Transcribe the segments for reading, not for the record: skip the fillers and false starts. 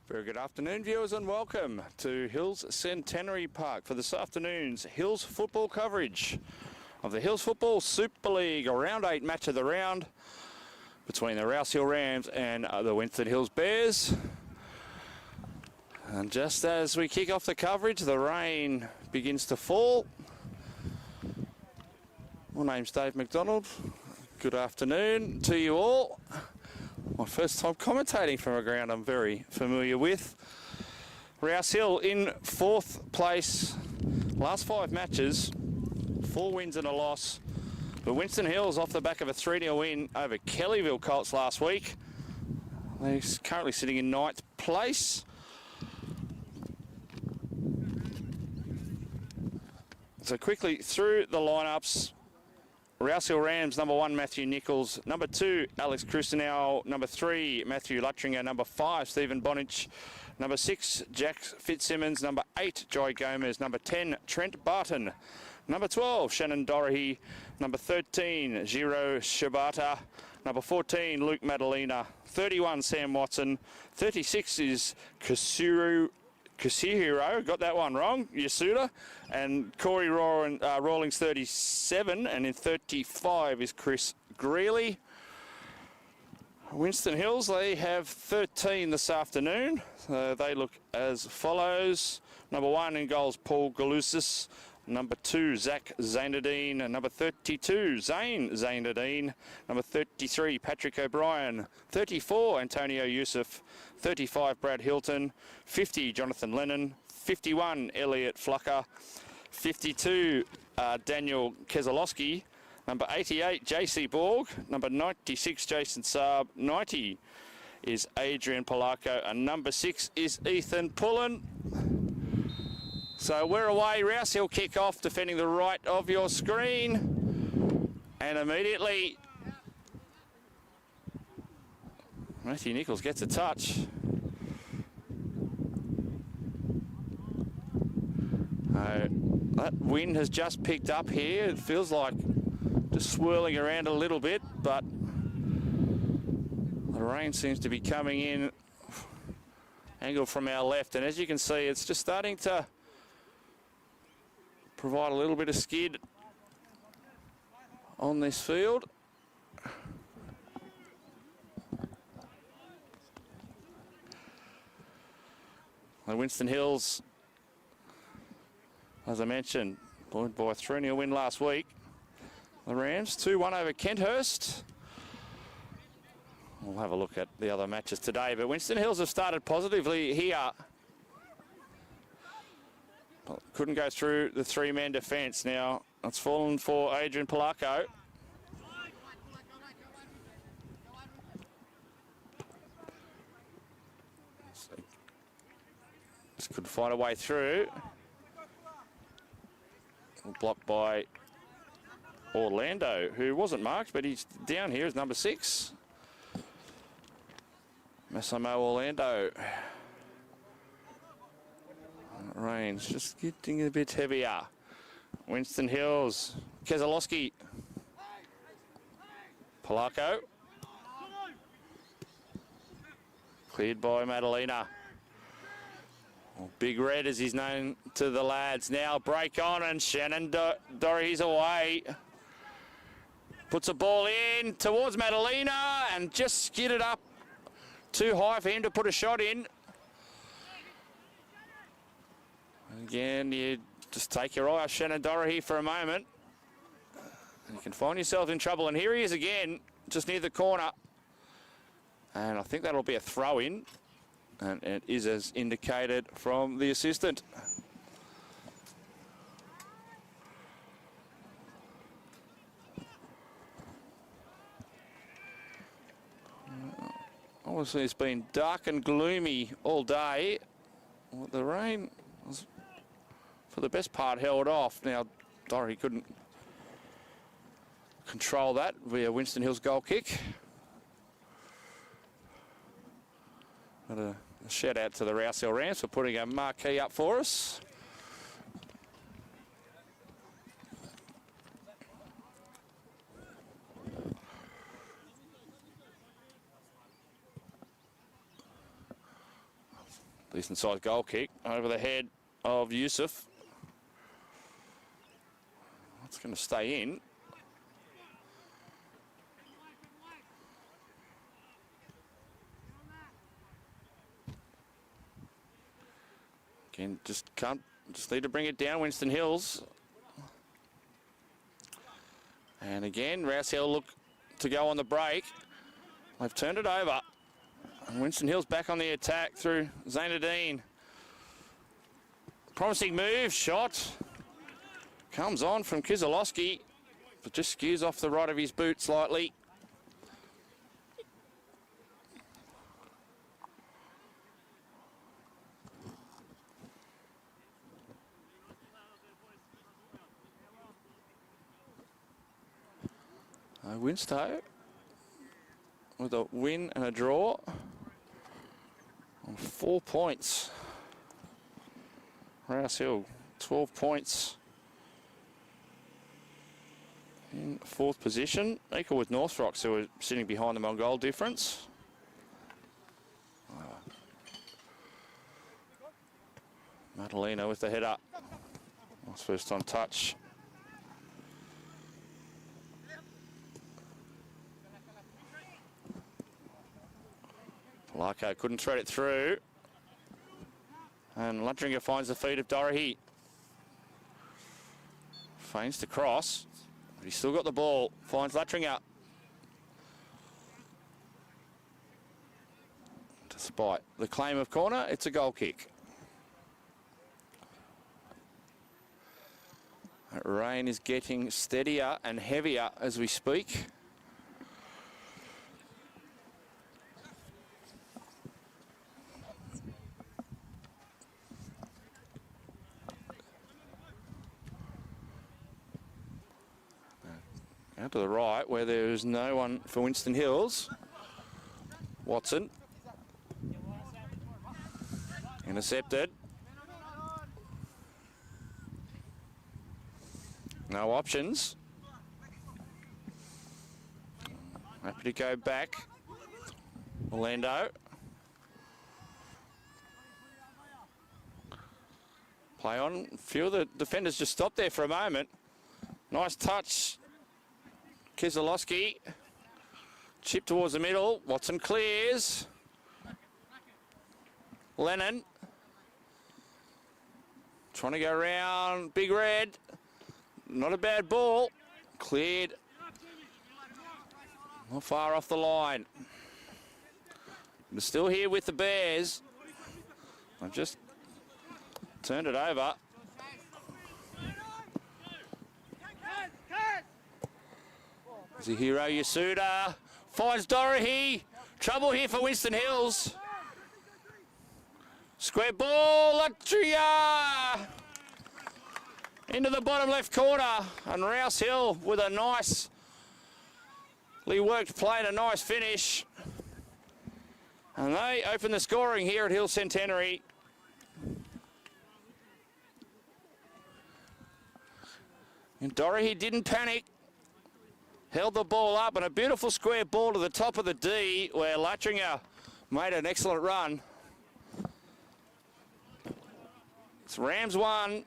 Very good afternoon, viewers, and welcome to Hills Centenary Park for this afternoon's Hills football coverage of the Hills Football Super League, a round 8 match of the round between the Rouse Hill Rams and the Winston Hills Bears. And just as we kick off the coverage, the rain begins to fall. My name's Dave McDonald. Good afternoon to you all. My first time commentating from a ground I'm very familiar with. Rouse Hill in fourth place. Last 5 matches, 4 wins and a loss. But Winston Hills off the back of a 3-0 win over Kellyville Colts last week. They're currently sitting in 9th place. So quickly through the lineups. Rouse Hill Rams, number 1, Matthew Nichols. Number 2, Alex Crucinell. Number 3, Matthew Luttringer. Number 5, Stephen Bonich. Number 6, Jack Fitzsimmons. Number 8, Joy Gomez. Number 10, Trent Barton. Number 12, Shannon Dorahy. Number 13, Giro Shibata. Number 14, Luke Madalena. 31, Sam Watson. 36 is Kasihiro, got that one wrong, Yasuda, and Corey Rawlings 37, and in 35 is Chris Greeley. Winston Hills, they have 13 this afternoon. They look as follows. Number 1 in goals, Paul Galusis. Number 2, Zach Zainadine. And number 32, Zane Zainadine. Number 33, Patrick O'Brien. 34, Antonio Youssef. 35, Brad Hilton. 50, Jonathan Lennon. 51, Elliot Flucker. 52, Daniel Keselowski. Number 88, JC Borg. Number 96, Jason Saab. 90 is Adrian Polacco. And number 6 is Ethan Pullen. So we're away. Rouse Hill kick off, defending the right of your screen. And immediately, Matthew Nichols gets a touch. That wind has just picked up here. It feels like just swirling around a little bit, but the rain seems to be coming in angle from our left. And as you can see, it's just starting to provide a little bit of skid on this field. The Winston Hills, as I mentioned, buoyed by a 3-0 win last week. The Rams 2-1 over Kenthurst. We'll have a look at the other matches today, but Winston Hills have started positively here. Couldn't go through the 3-man defence. Now it's fallen for Adrian Polacco. Just couldn't find a way through. Blocked by Orlando, who wasn't marked, but he's down here as number 6. Massimo Orlando. Rain's just getting a bit heavier. Winston Hills, Keselowski, Polacco. Cleared by Madalena. Big Red, as he's known to the lads. Now break on, and Shannon Dorahy's away. Puts a ball in towards Madalena and just skidded up too high for him to put a shot in. Again, you just take your eye off Shannon Dorahy for a moment. You can find yourself in trouble. And here he is again, just near the corner. And I think that'll be a throw in. And it is as indicated from the assistant. Obviously, it's been dark and gloomy all day. The rain was, for the best part, held off. Now, Dorahy couldn't control that via Winston Hills' goal kick. But a shout out to the Rouse Hill Rams for putting a marquee up for us. Decent sized goal kick over the head of Yusuf. It's going to stay in. Again, just need to bring it down, Winston Hills. And again, Rouse Hill look to go on the break. They've turned it over. And Winston Hill's back on the attack through Zainadine. Promising move, shot. Comes on from Kizalowski, but just skews off the right of his boot slightly. Winstow with a win and a draw on 4 points. Rouse Hill, 12 points in 4th position. Equal with North Rocks, who are sitting behind them on goal difference. Madalena with the header. Nice first on touch. Larko couldn't thread it through. And Lutringer finds the feet of Dorothy. Feigns to cross. But he's still got the ball. Finds Lutringer. Despite the claim of corner, it's a goal kick. That rain is getting steadier and heavier as we speak. Out to the right, where there is no one for Winston Hills. Watson. Intercepted. No options. Happy to go back. Orlando. Play on. A few of the defenders just stopped there for a moment. Nice touch. Kizalowski, chip towards the middle. Watson clears. Lennon trying to go around. Big Red, not a bad ball. Cleared, not far off the line. But still here with the Bears. I've just turned it over. Zahiro Yasuda finds Dorothy. Trouble here for Winston Hills. Square ball, Latria into the bottom left corner. And Rouse Hill with a nicely worked play and a nice finish. And they open the scoring here at Hill Centenary. And Dorothy didn't panic. Held the ball up, and a beautiful square ball to the top of the D, where Lattringer made an excellent run. It's Rams 1,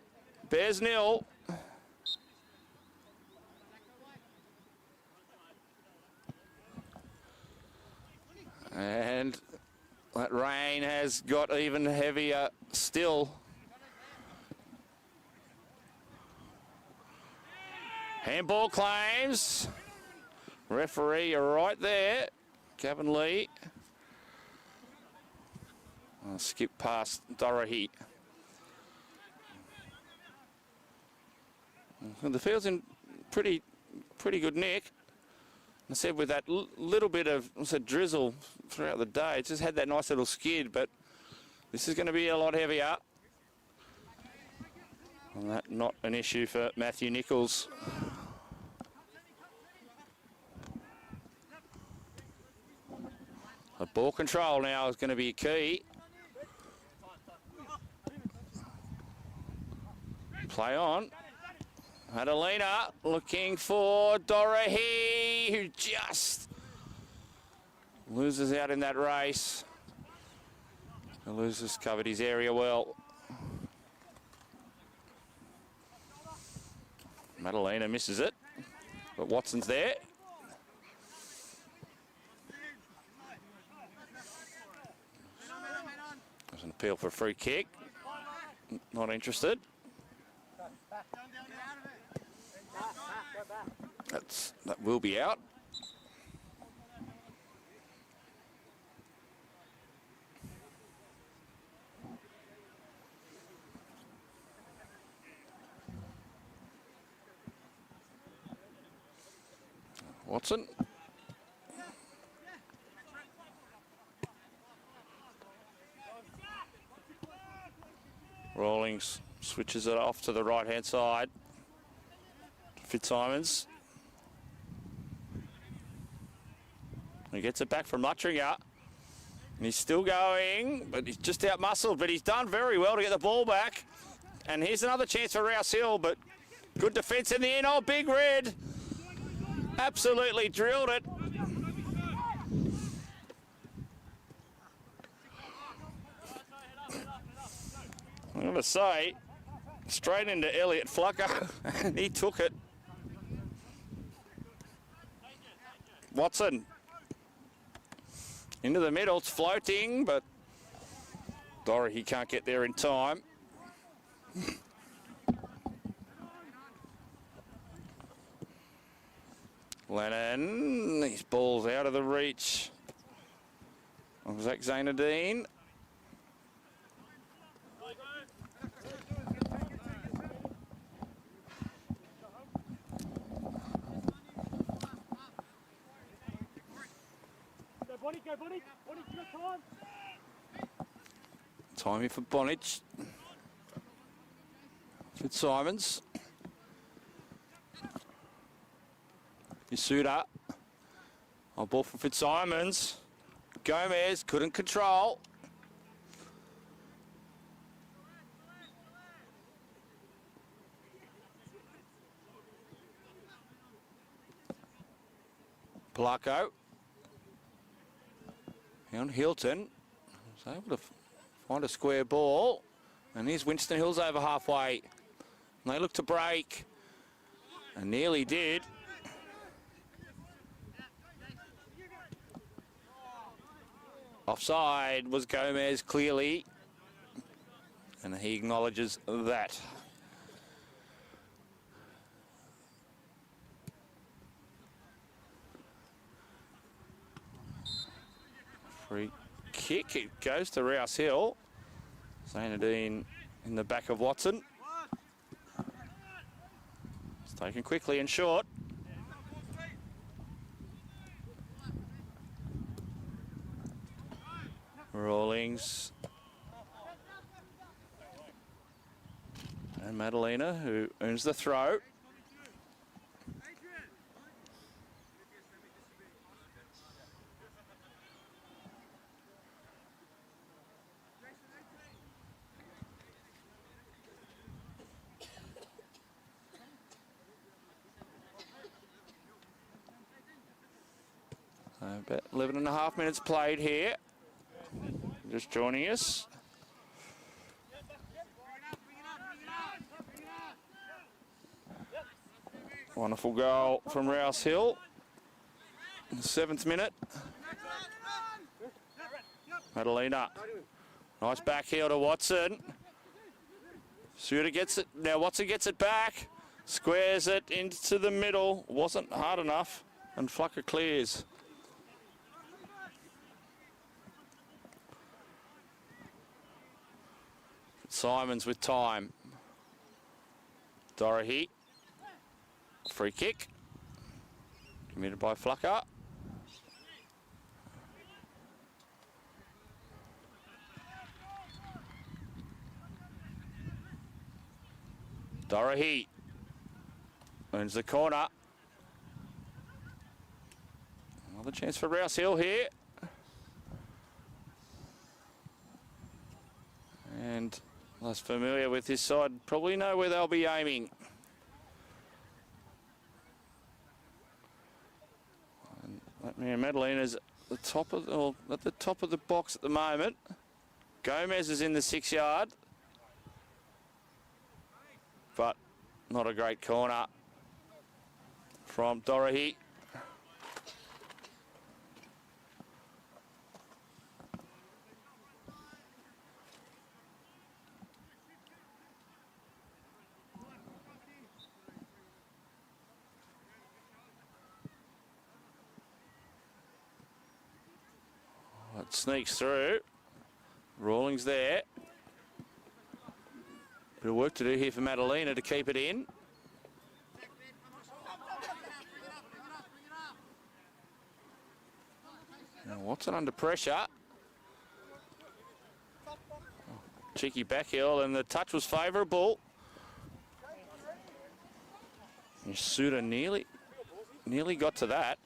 Bears 0. And that rain has got even heavier still. Handball claims. Referee right there, Gavin Lee. I'll skip past Dorothy. The field's in pretty good nick. I said with that little bit of drizzle throughout the day, it just had that nice little skid, but this is going to be a lot heavier. And that not an issue for Matthew Nichols. The ball control now is going to be key. Play on. Adelina looking for Dorothy, who just loses out in that race. Galuza's covered his area well. Madalena misses it, but Watson's there. There's an appeal for a free kick. Not interested. That will be out. Watson. Rawlings switches it off to the right-hand side. Fitzsimons. He gets it back from Luttringer. And he's still going, but he's just out-muscled. But he's done very well to get the ball back. And here's another chance for Rouse Hill, but good defence in the end. Oh, Big Red. Absolutely drilled it. I'm going to say, straight into Elliot Flucker, and he took it. Watson. Into the middle, it's floating, but Dorothy can't get there in time. Lennon, his ball's out of the reach of Zach Zainadine. Go, Bonnie. Bonnie, you got time? Timey for Bonich. Fitzsimons. Yasuda. On ball for Fitzsimons. Gomez couldn't control. Palako. On Hilton. Was able to find a square ball. And here's Winston Hills over halfway. And they look to break. And nearly did. Offside was Gomez clearly. And he acknowledges that. Free kick, it goes to Rouse Hill. Zainadine in the back of Watson. It's taken quickly and short. Rawlings. And Madalena, who earns the throw. About 11 and a half minutes played here. Just joining us. Wonderful goal from Rouse Hill. In the 7th minute. Madalena. Nice back heel to Watson. Suter gets it. Now Watson gets it back. Squares it into the middle. Wasn't hard enough. And Flucker clears. Simons with time. Dorothy. Free kick. Committed by Flucker. Dorothy. Earns the corner. Another chance for Rouse Hill here. And less familiar with this side, probably know where they'll be aiming. And that man Madalena's at the top of the box at the moment. Gomez is in the 6 yard. But not a great corner from Dorohey. It sneaks through. Rawlings there. Bit of work to do here for Madalena to keep it in. Now Watson under pressure. Cheeky back heel, and the touch was favourable. Suda nearly got to that.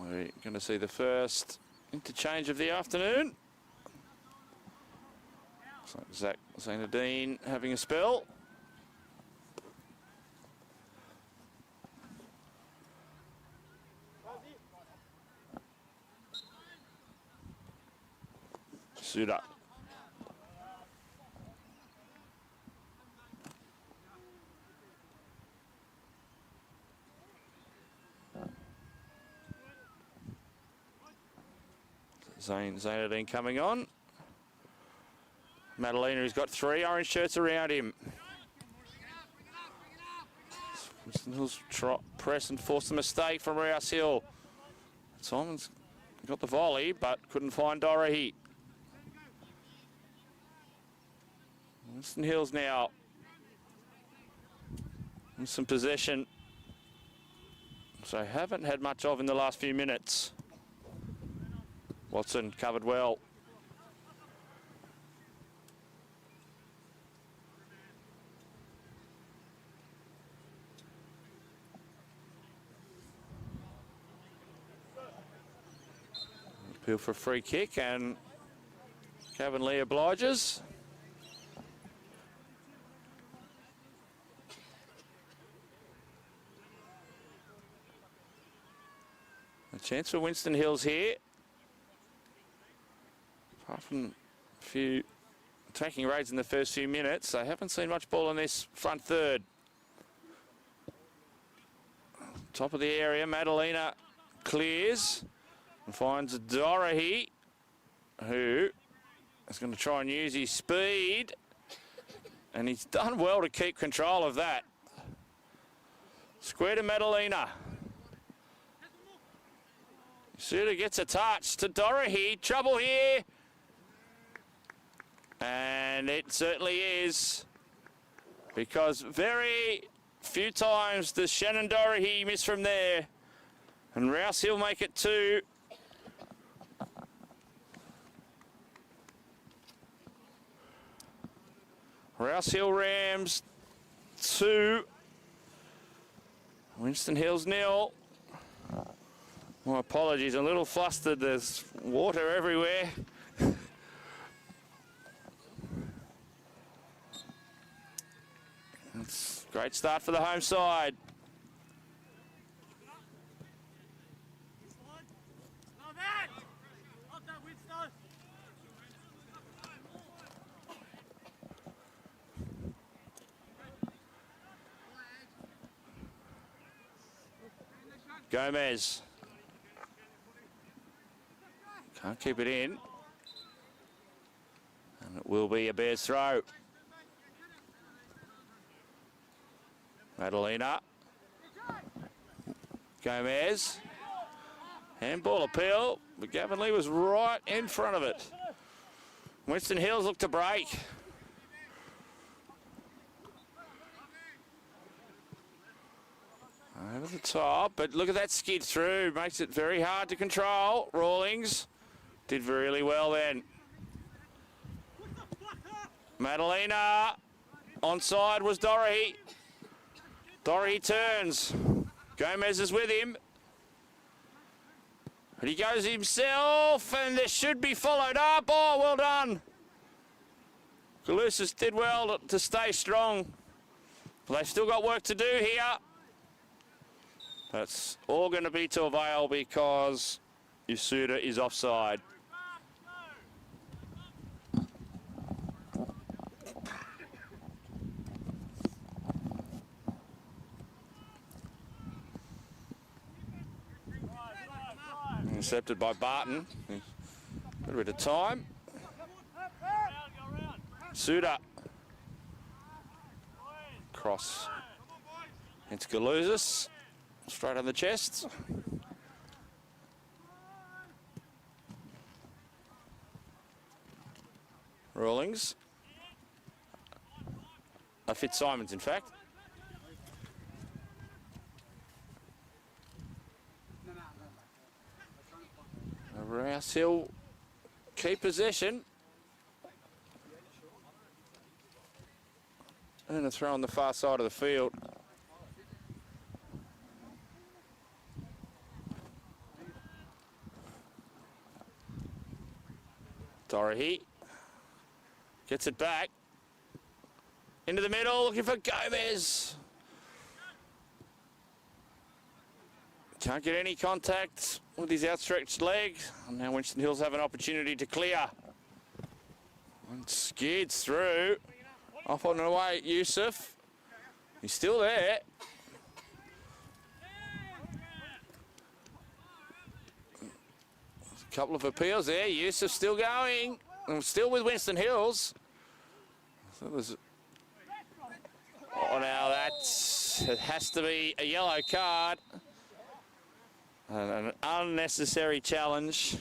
We're going to see the first interchange of the afternoon. Looks like Zach Zainadine having a spell. Suda. Zainadine coming on. Madalena, who's got 3 orange shirts around him. Winston Hill's press and force a mistake from Rouse Hill. Simon's got the volley, but couldn't find Dorohey. Winston Hill's now in some possession, so haven't had much of in the last few minutes. Watson covered well. Appeal for a free kick, and Kevin Lee obliges. A chance for Winston Hills here. Apart from a few attacking raids in the first few minutes, they haven't seen much ball in this front third. Top of the area, Madalena clears and finds Dorohey, who is going to try and use his speed, and he's done well to keep control of that. Square to Madalena. Suda gets a touch to Dorohey. Trouble here. And it certainly is, because very few times does Shannon Dorohey miss from there. And Rouse Hill make it 2. Rouse Hill Rams 2. Winston Hills 0. My apologies, I'm a little flustered. There's water everywhere. It's a great start for the home side. Gomez. Can't keep it in. And it will be a Bears throw. Madalena. Gomez. Handball appeal, but Gavin Lee was right in front of it. Winston Hills look to break. Over the top, but look at that skid through. Makes it very hard to control. Rawlings did really well then. Madalena. Onside was Dorohey. Dorohey turns. Gomez is with him. And he goes himself, and this should be followed up. Oh, well done. Galusis did well to stay strong. But they've still got work to do here. That's all going to be to avail because Yasuda is offside. Intercepted by Barton. A little bit of time. Suda. Cross. It's Galuzis. Straight on the chest. Rawlings. Fitzsimons, in fact. Rouse Hill keep possession. And a throw on the far side of the field. Dorothy gets it back. Into the middle, looking for Gomez. Can't get any contact with his outstretched leg. And now Winston Hills have an opportunity to clear. And skids through. Off on the way, Yusuf. He's still there. A couple of appeals there. Yusuf still going. And still with Winston Hills. So there's... Oh, now it has to be a yellow card. And an unnecessary challenge.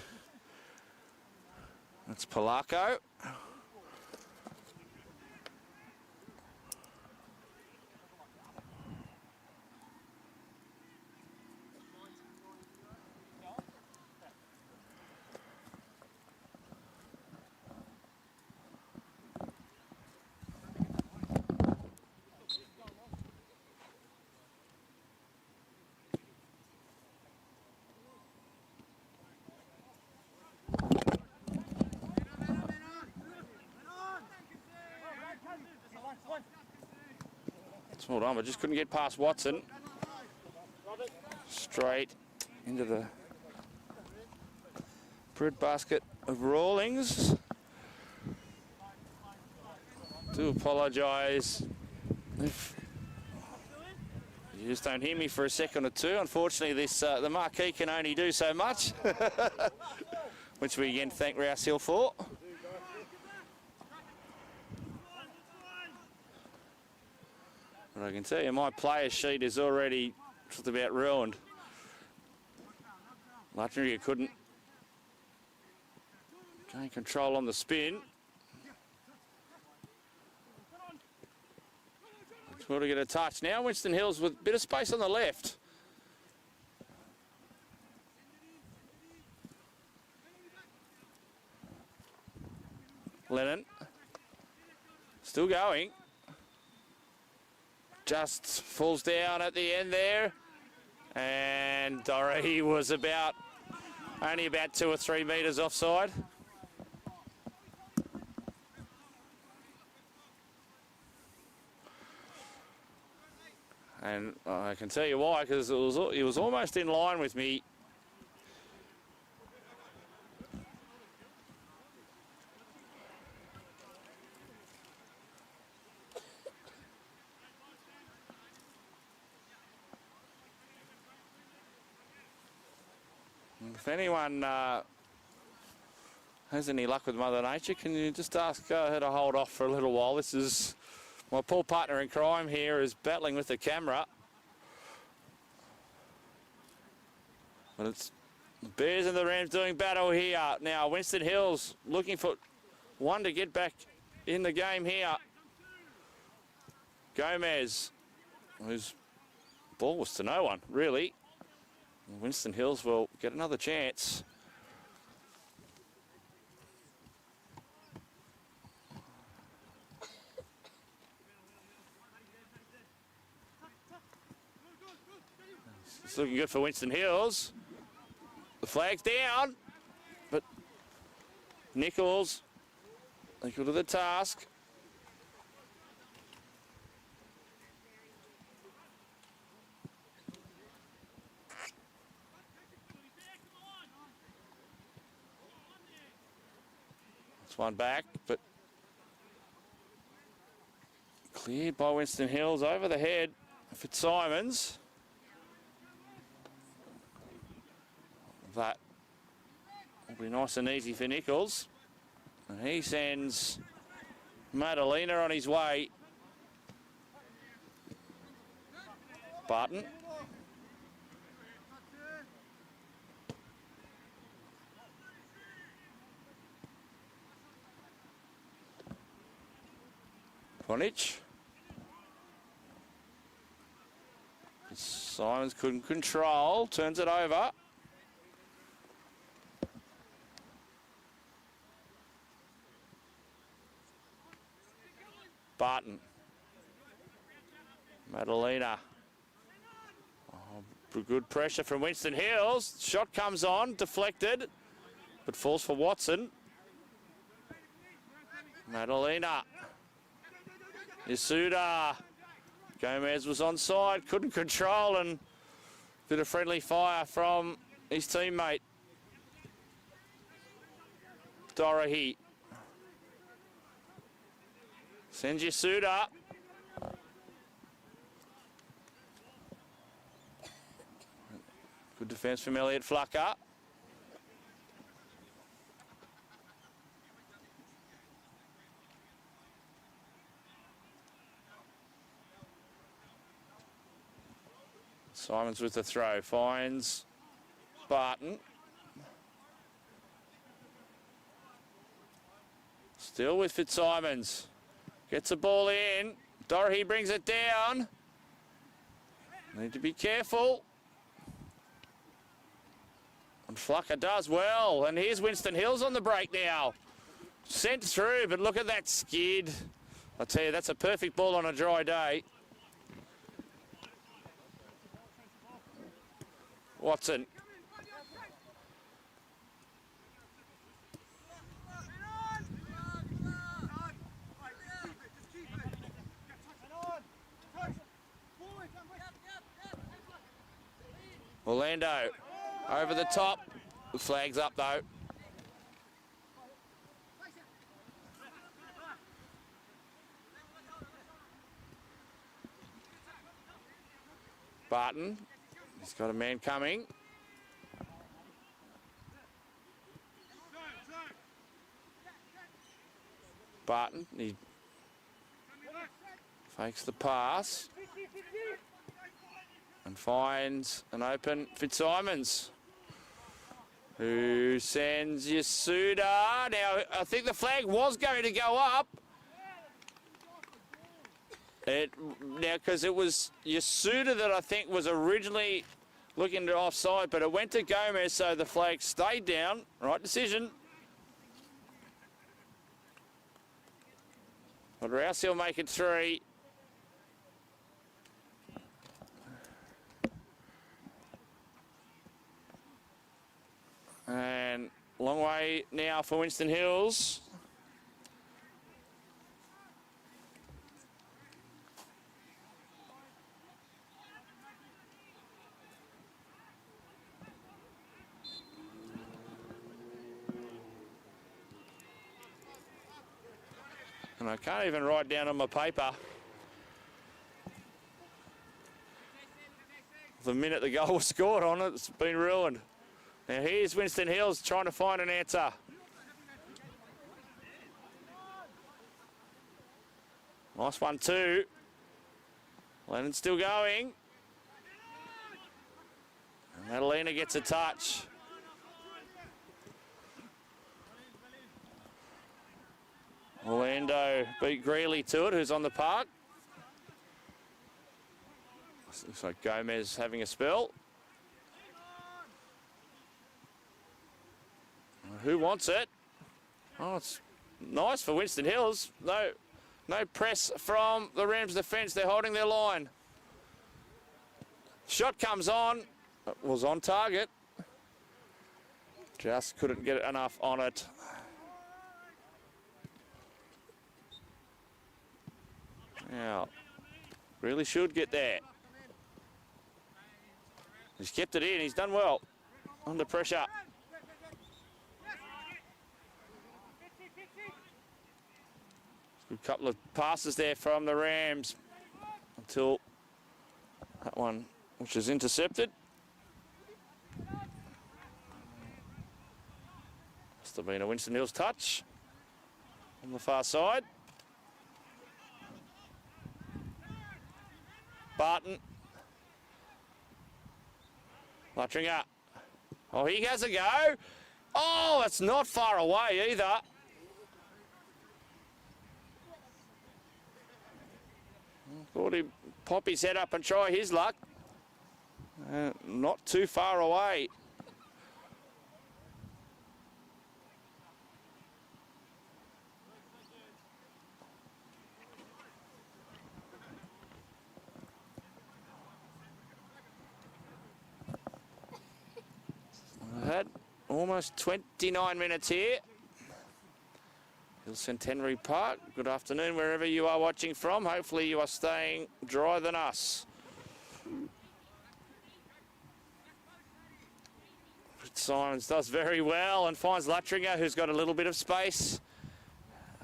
That's Polacco. Hold on, but just couldn't get past Watson. Straight into the bread basket of Rawlings. Do apologise if you just don't hear me for a second or two. Unfortunately, this the marquee can only do so much, which we again thank Rouse Hill for. But I can tell you, my player sheet is already just about ruined. Latringa couldn't gain control on the spin. Trying to get a touch now. Winston Hills with a bit of space on the left. Lennon still going. Just falls down at the end there. And Dorothy was only about 2 or 3 metres offside. And I can tell you why, because it was almost in line with me. If anyone has any luck with Mother Nature, can you just ask her to hold off for a little while? This is my poor partner in crime here is battling with the camera. But it's the Bears and the Rams doing battle here. Now Winston Hills looking for one to get back in the game here. Gomez, whose ball was to no one, really. Winston Hills will get another chance. It's looking good for Winston Hills. The flag's down, but Nichols equal to the task. It's one back, but cleared by Winston Hills over the head. Fitzsimons. That will be nice and easy for Nichols. And he sends Madalena on his way. Barton. Ponich. Simons couldn't control, turns it over. Barton. Madalena. Oh, good pressure from Winston Hills. Shot comes on, deflected, but falls for Watson. Madalena. Yasuda. Gomez was onside, couldn't control, and did a friendly fire from his teammate. Dorohey. Sends Yasuda. Good defence from Elliot Flucker. Simons with the throw, finds Barton. Still with Fitzsimons. Gets the ball in. Dorohey brings it down. Need to be careful. And Flucker does well. And here's Winston Hills on the break now. Sent through, but look at that skid. I tell you, that's a perfect ball on a dry day. Watson. Orlando over the top. The flag's up though. Barton. He's got a man coming. Barton, he fakes the pass and finds an open Fitzsimons, who sends Yasuda. Now, I think the flag was going to go up. Now, because it was Yasuda that I think was originally looking to offside, but it went to Gomez, so the flag stayed down. Right decision. But Rouse Hill make it 3. And long way now for Winston Hills. And I can't even write down on my paper the minute the goal was scored on it. It's been ruined. Now here's Winston Hills trying to find an answer. Nice one too. Lennon's still going. And Madalena gets a touch. Orlando beat Greeley to it, who's on the park. Looks like Gomez having a spell. Who wants it? Oh, it's nice for Winston Hills. No press from the Rams defence. They're holding their line. Shot comes on. It was on target. Just couldn't get enough on it. Now, really should get there. He's kept it in. He's done well under pressure. Good couple of passes there from the Rams until that one, which is intercepted. Must have been a Winston Hills touch on the far side. Barton. Luttringer. Oh, he has a go. Oh, it's not far away either. Thought he'd pop his head up and try his luck. Not too far away. We've had almost 29 minutes here. Centenary Park. Good afternoon wherever you are watching from. Hopefully you are staying drier than us. Simons does very well and finds Luttringer, who's got a little bit of space,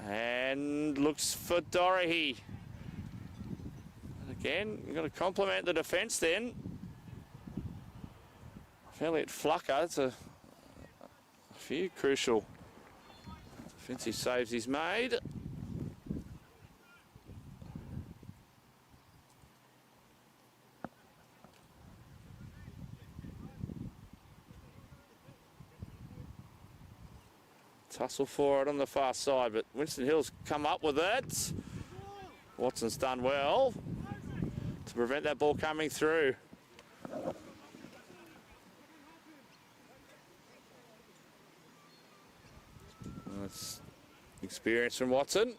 and looks for Dorothy. Again, you've got to compliment the defence then. Elliot Flucker, it's a few crucial defensive saves he's made. Tussle for it on the far side, but Winston Hill's come up with it. Watson's done well to prevent that ball coming through. That's experience from Watson.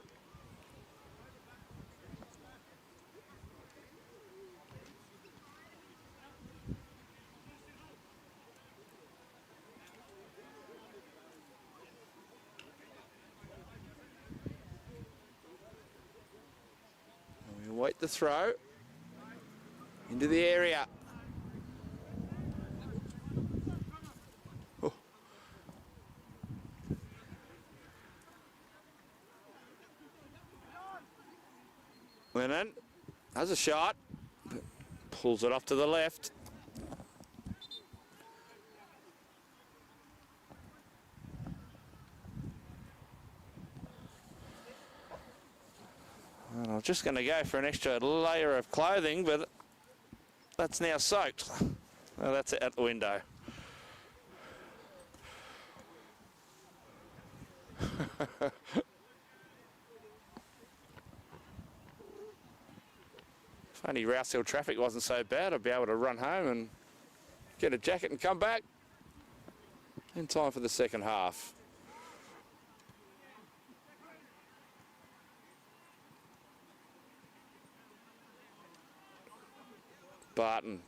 We wait the throw into the area. Lennon has a shot, but pulls it off to the left. And I'm just going to go for an extra layer of clothing, but that's now soaked. Well, that's it out the window. If only Rouse Hill traffic wasn't so bad, I'd be able to run home and get a jacket and come back in time for the second half. Barton.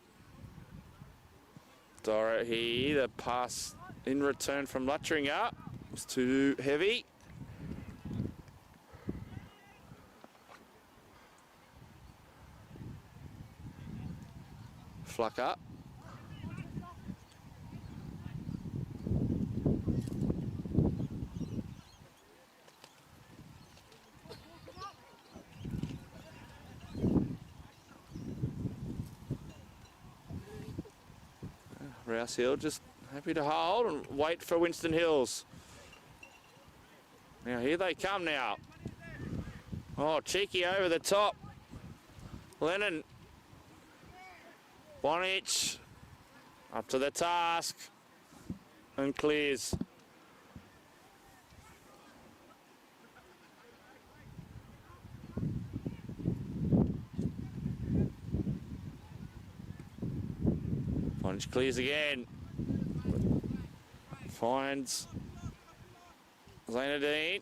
Dorothy, the pass in return from Luttringer was too heavy. Flucker. Rouse Hill just happy to hold and wait for Winston Hills. Now here they come now. Oh, cheeky over the top. Lennon. Bonich up to the task and clears. Bonich clears again. Finds Zainadine.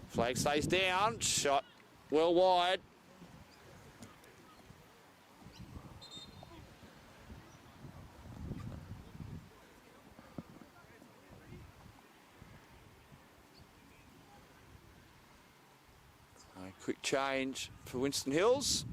Flag stays down. Shot well wide. A quick change for Winston Hills.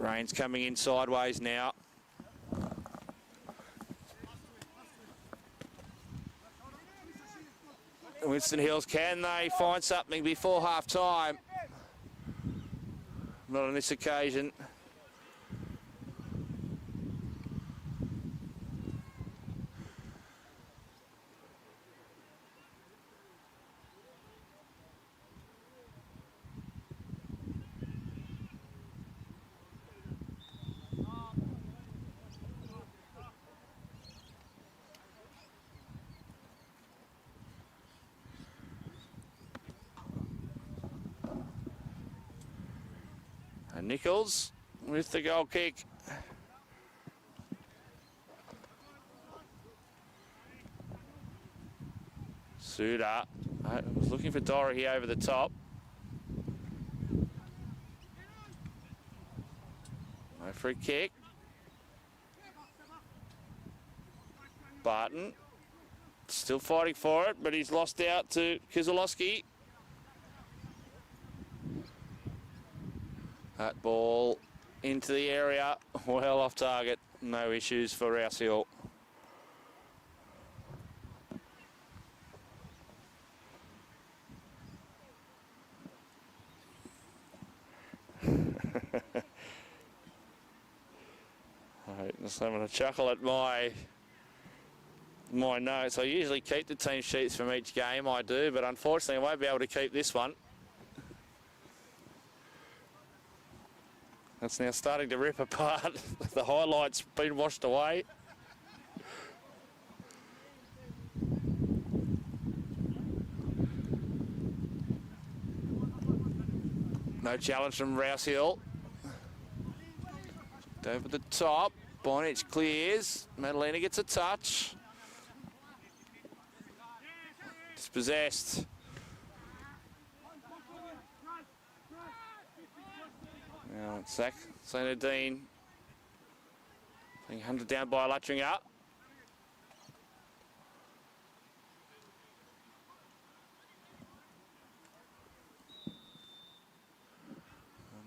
Rain's coming in sideways now. Winston Hills, can they find something before half time? Not on this occasion. And Nichols with the goal kick. Suda was looking for Doherty over the top. No free kick. Barton still fighting for it, but he's lost out to Kizilowski. That ball into the area, well off target. No issues for Rouse Hill. Just having a chuckle at my notes. I usually keep the team sheets from each game, I do, but unfortunately I won't be able to keep this one. It's now starting to rip apart. The highlights been washed away. No challenge from Rouse Hill. Over the top. Bonich clears. Madalena gets a touch. Dispossessed. Now it's Zach Zanadine being hunted down by Luttringer.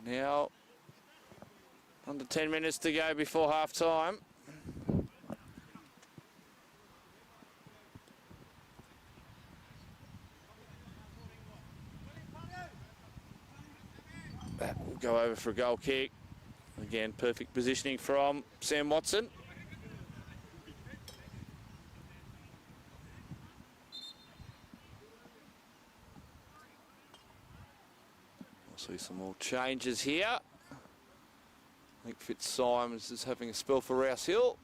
Now under 10 minutes to go before half time. That will go over for a goal kick. Again, perfect positioning from Sam Watson. We'll see some more changes here. I think Fitzsimons is having a spell for Rouse Hill.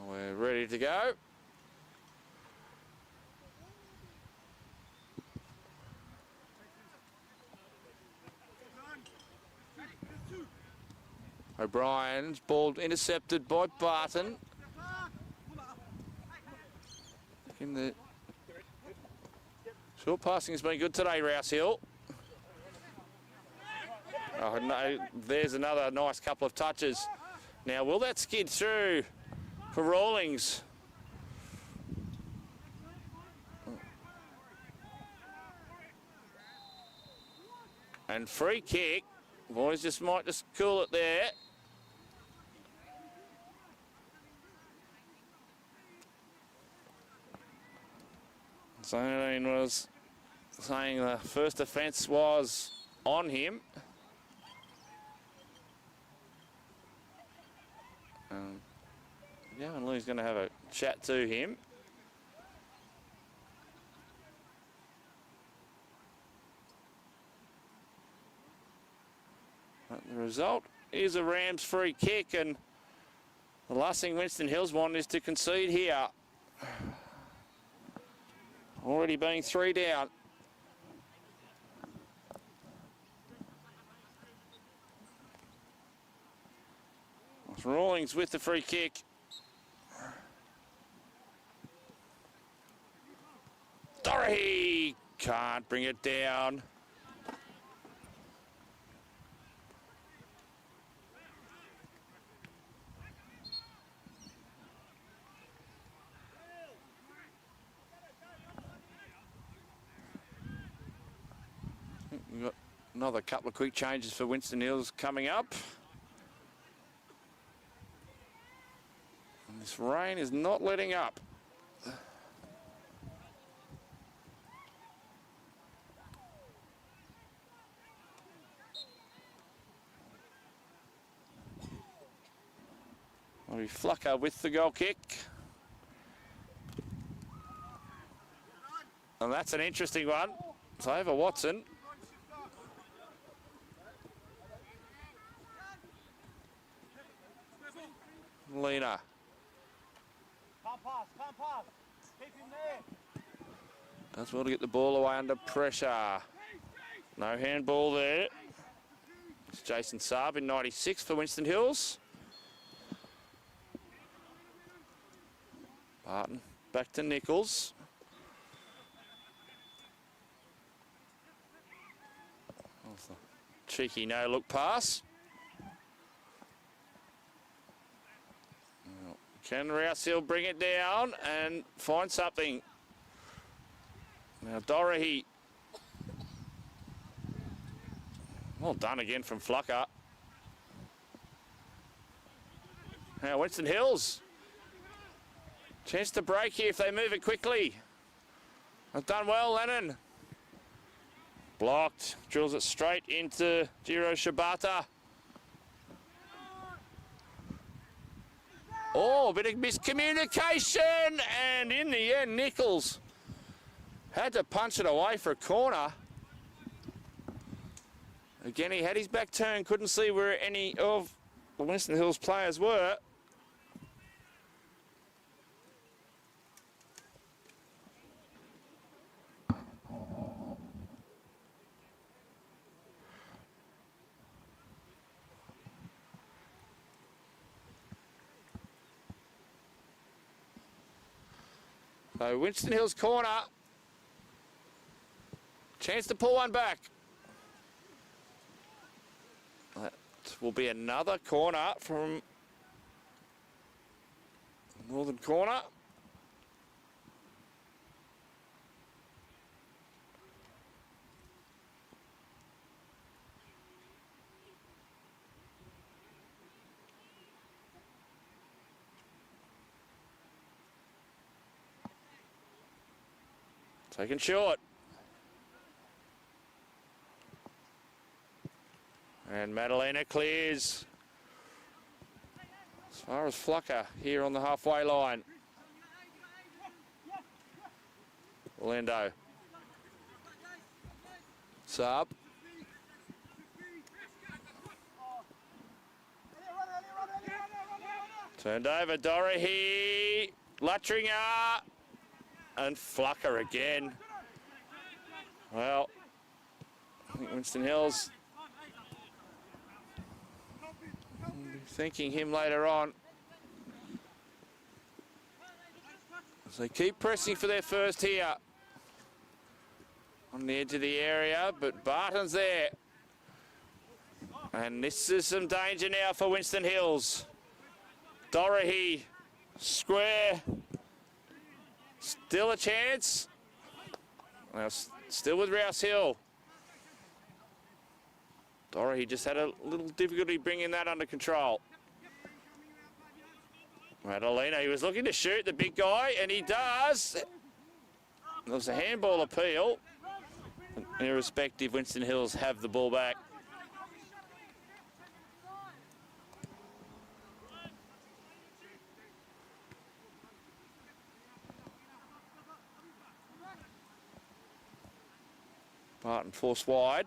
We're ready to go. O'Brien's ball intercepted by Barton. In the short passing has been good today, Rouse Hill. Oh no, there's another nice couple of touches. Now, will that skid through for Rawlings? And free kick. Boys might just cool it there. Zanadine was saying the first offence was on him. Yeah, and Lou's going to have a chat to him. But the result is a Rams free kick, and the last thing Winston Hills want is to concede here. Already being 3 down. Rawlings with the free kick. Doherty can't bring it down. Another couple of quick changes for Winston Hills coming up. And this rain is not letting up. Will be Flucker with the goal kick. And that's an interesting one. It's over Watson. Lena. Can't pass. Keep him there. Does well to get the ball away under pressure. No handball there. It's Jason Saab in 96 for Winston Hills. Barton back to Nichols. Cheeky no-look pass. Can Rouse Hill bring it down and find something? Now Dorothy. Well done again from Flucker. Now Winston Hills. Chance to break here if they move it quickly. They've done well, Lennon. Blocked. Drills it straight into Jiro Shibata. Oh, a bit of miscommunication. And in the end, Nichols had to punch it away for a corner. Again, he had his back turned. Couldn't see where any of the Winston Hills players were. So Winston Hills corner. Chance to pull one back. That will be another corner from Northern corner. Taken short. And Madalena clears. As far as Flucker here on the halfway line. Orlando. Sub. Turned over, Dorothy. Lutringer. And Flucker again. Well, I think Winston Hills will be thanking him later on. As they keep pressing for their first here. On the edge of the area, but Barton's there. And this is some danger now for Winston Hills. Dorothy, square. Still a chance. Well, still with Rouse Hill. Dorothy just had a little difficulty bringing that under control. Madalena, he was looking to shoot the big guy, and he does. There was a handball appeal. Irrespective, Winston Hills have the ball back. Barton forced wide.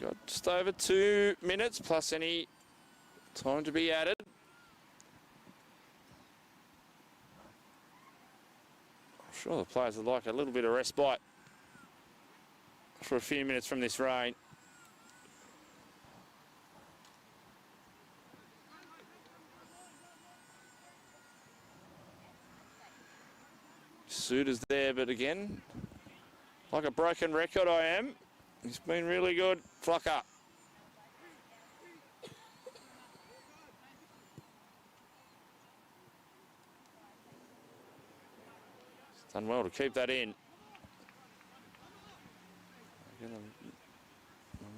Got just over 2 minutes plus any time to be added. I'm sure the players would like a little bit of respite for a few minutes from this rain. Suitor's there, but again, like a broken record I am. He's been really good. Flucker. Done well to keep that in.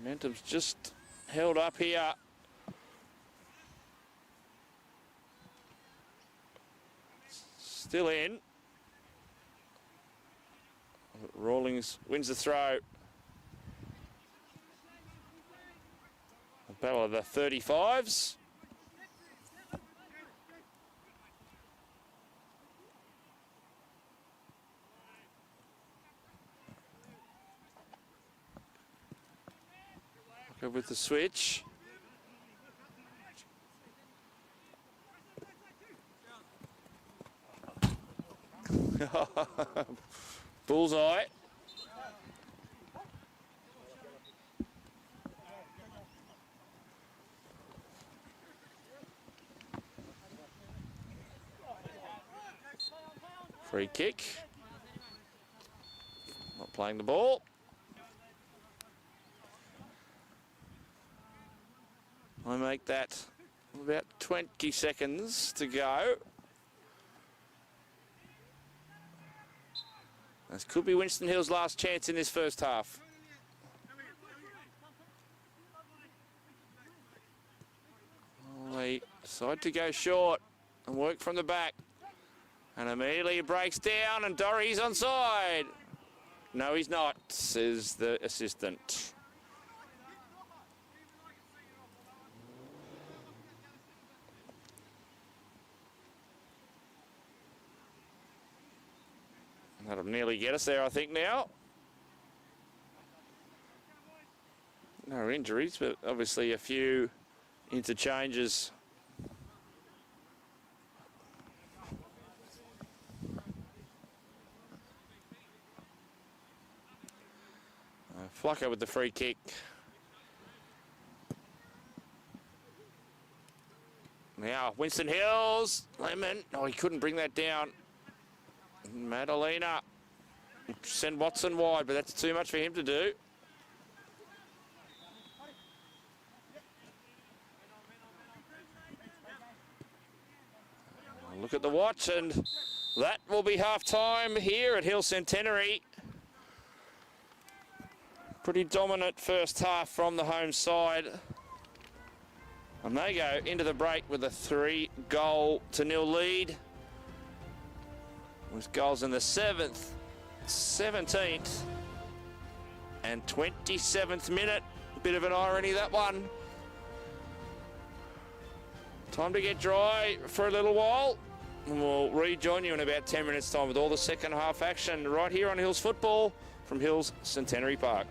Momentum's just held up here. Still in. Rawlings wins the throw. A battle of the 35s. Go with the switch. Bullseye. Free kick. Not playing the ball. I make that about 20 seconds to go. This could be Winston Hill's last chance in this first half. They decide to go short and work from the back. And immediately it breaks down and Dorry's onside. No, he's not, says the assistant. That'll nearly get us there, I think, now. No injuries, but obviously a few interchanges. Flucker with the free kick. Now, Winston Hills. Lemon. Oh, he couldn't bring that down. Madalena. Send Watson wide, but that's too much for him to do. Look at the watch, and that will be half-time here at Hill Centenary. Pretty dominant first half from the home side. And they go into the break with a 3-0 lead. With goals in the 7th, 17th, and 27th minute. A bit of an irony, that one. Time to get dry for a little while. And we'll rejoin you in about 10 minutes' time with all the second half action right here on Hills Football from Hills Centenary Park.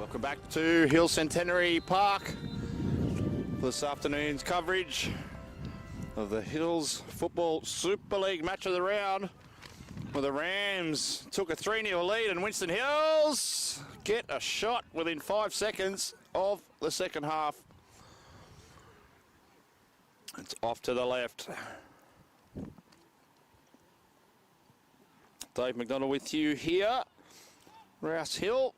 Welcome back to Hill Centenary Park for this afternoon's coverage of the Hills Football Super League match of the round, where the Rams took a 3-0 lead and Winston Hills get a shot within 5 seconds of the second half. It's off to the left. Dave McDonald with you here. Rouse Hill.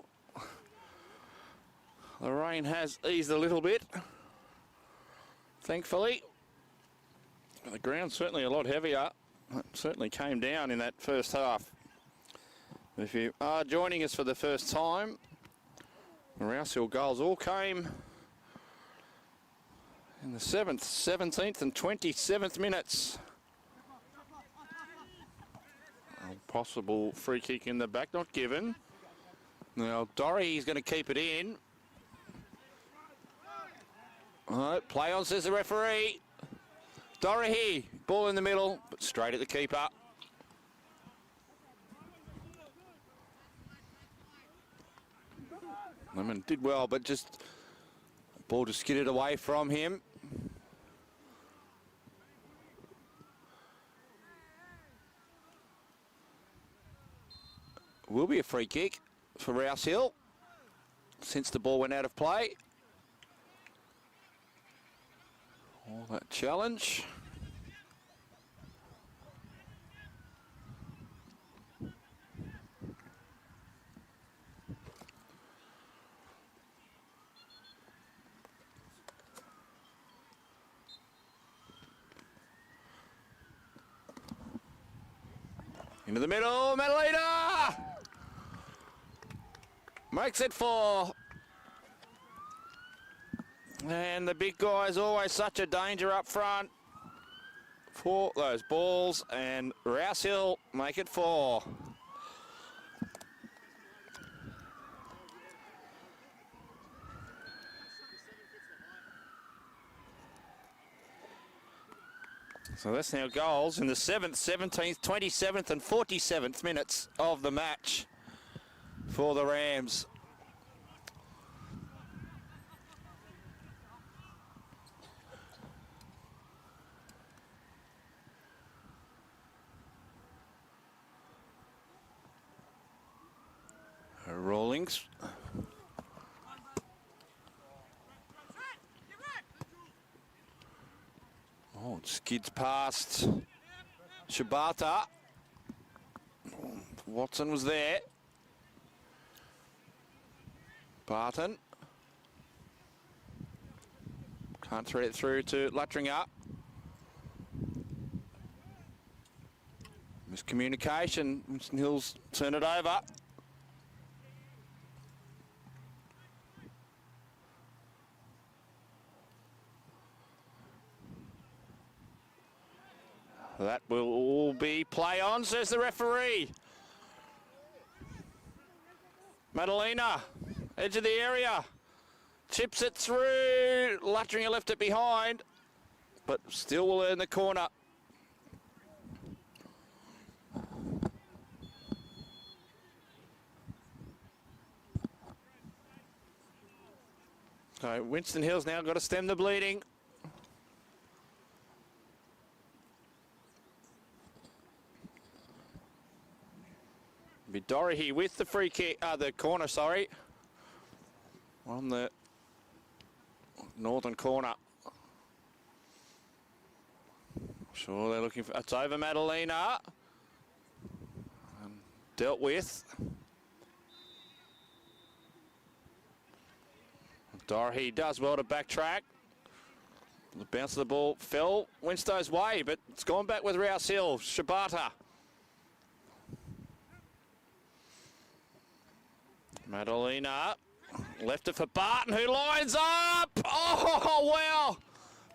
The rain has eased a little bit, thankfully. The ground's certainly a lot heavier. It certainly came down in that first half. If you are joining us for the first time, the Rouse Hill goals all came in the 7th, 17th and 27th minutes. A possible free kick in the back, not given. Now Doherty's going to keep it in. All right, play on, says the referee. Doherty, ball in the middle, but straight at the keeper. Lemon did well, but just ball just skidded away from him. Will be a free kick for Rouse Hill since the ball went out of play. All that challenge. Into the middle, Madalena! Makes it 4. And the big guy's always such a danger up front for those balls, and Rouse Hill make it 4. So that's now goals in the 7th, 17th, 27th and 47th minutes of the match for the Rams. Rawlings. Oh, it skids past Shibata. Watson was there. Barton. Can't thread it through to Luttringer. Miscommunication. Winston Hills turn it over. That will all be play on, says the referee. Madalena, edge of the area. Chips it through. Luttringer left it behind, but still will earn the corner. So Winston Hill's now got to stem the bleeding. Doherty with the free kick, the corner, sorry. On the northern corner. Sure, they're looking for, it's over Madalena. Dealt with. Doherty does well to backtrack. The bounce of the ball fell Winstow's way, but it's gone back with Rouse Hill. Shibata. Madalena, left it for Barton, who lines up. Oh, wow.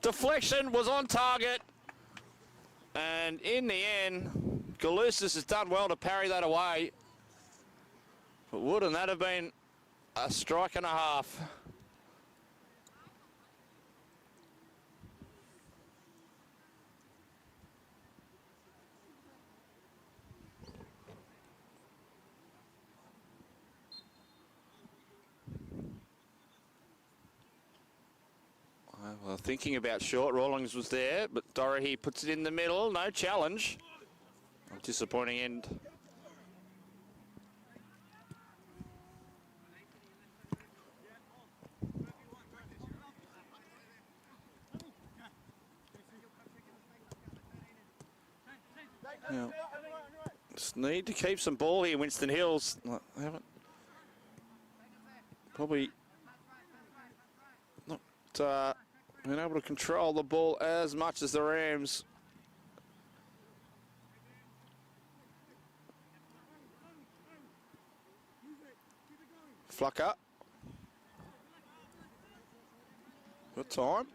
Deflection was on target. And in the end, Galusis has done well to parry that away. But wouldn't that have been a strike and a half? thinking about short. Rawlings was there, but Doherty puts it in the middle. No challenge. Disappointing end. Now, just need to keep some ball here, Winston Hills. They haven't probably not been able to control the ball as much as the Rams. Flucker. Good time.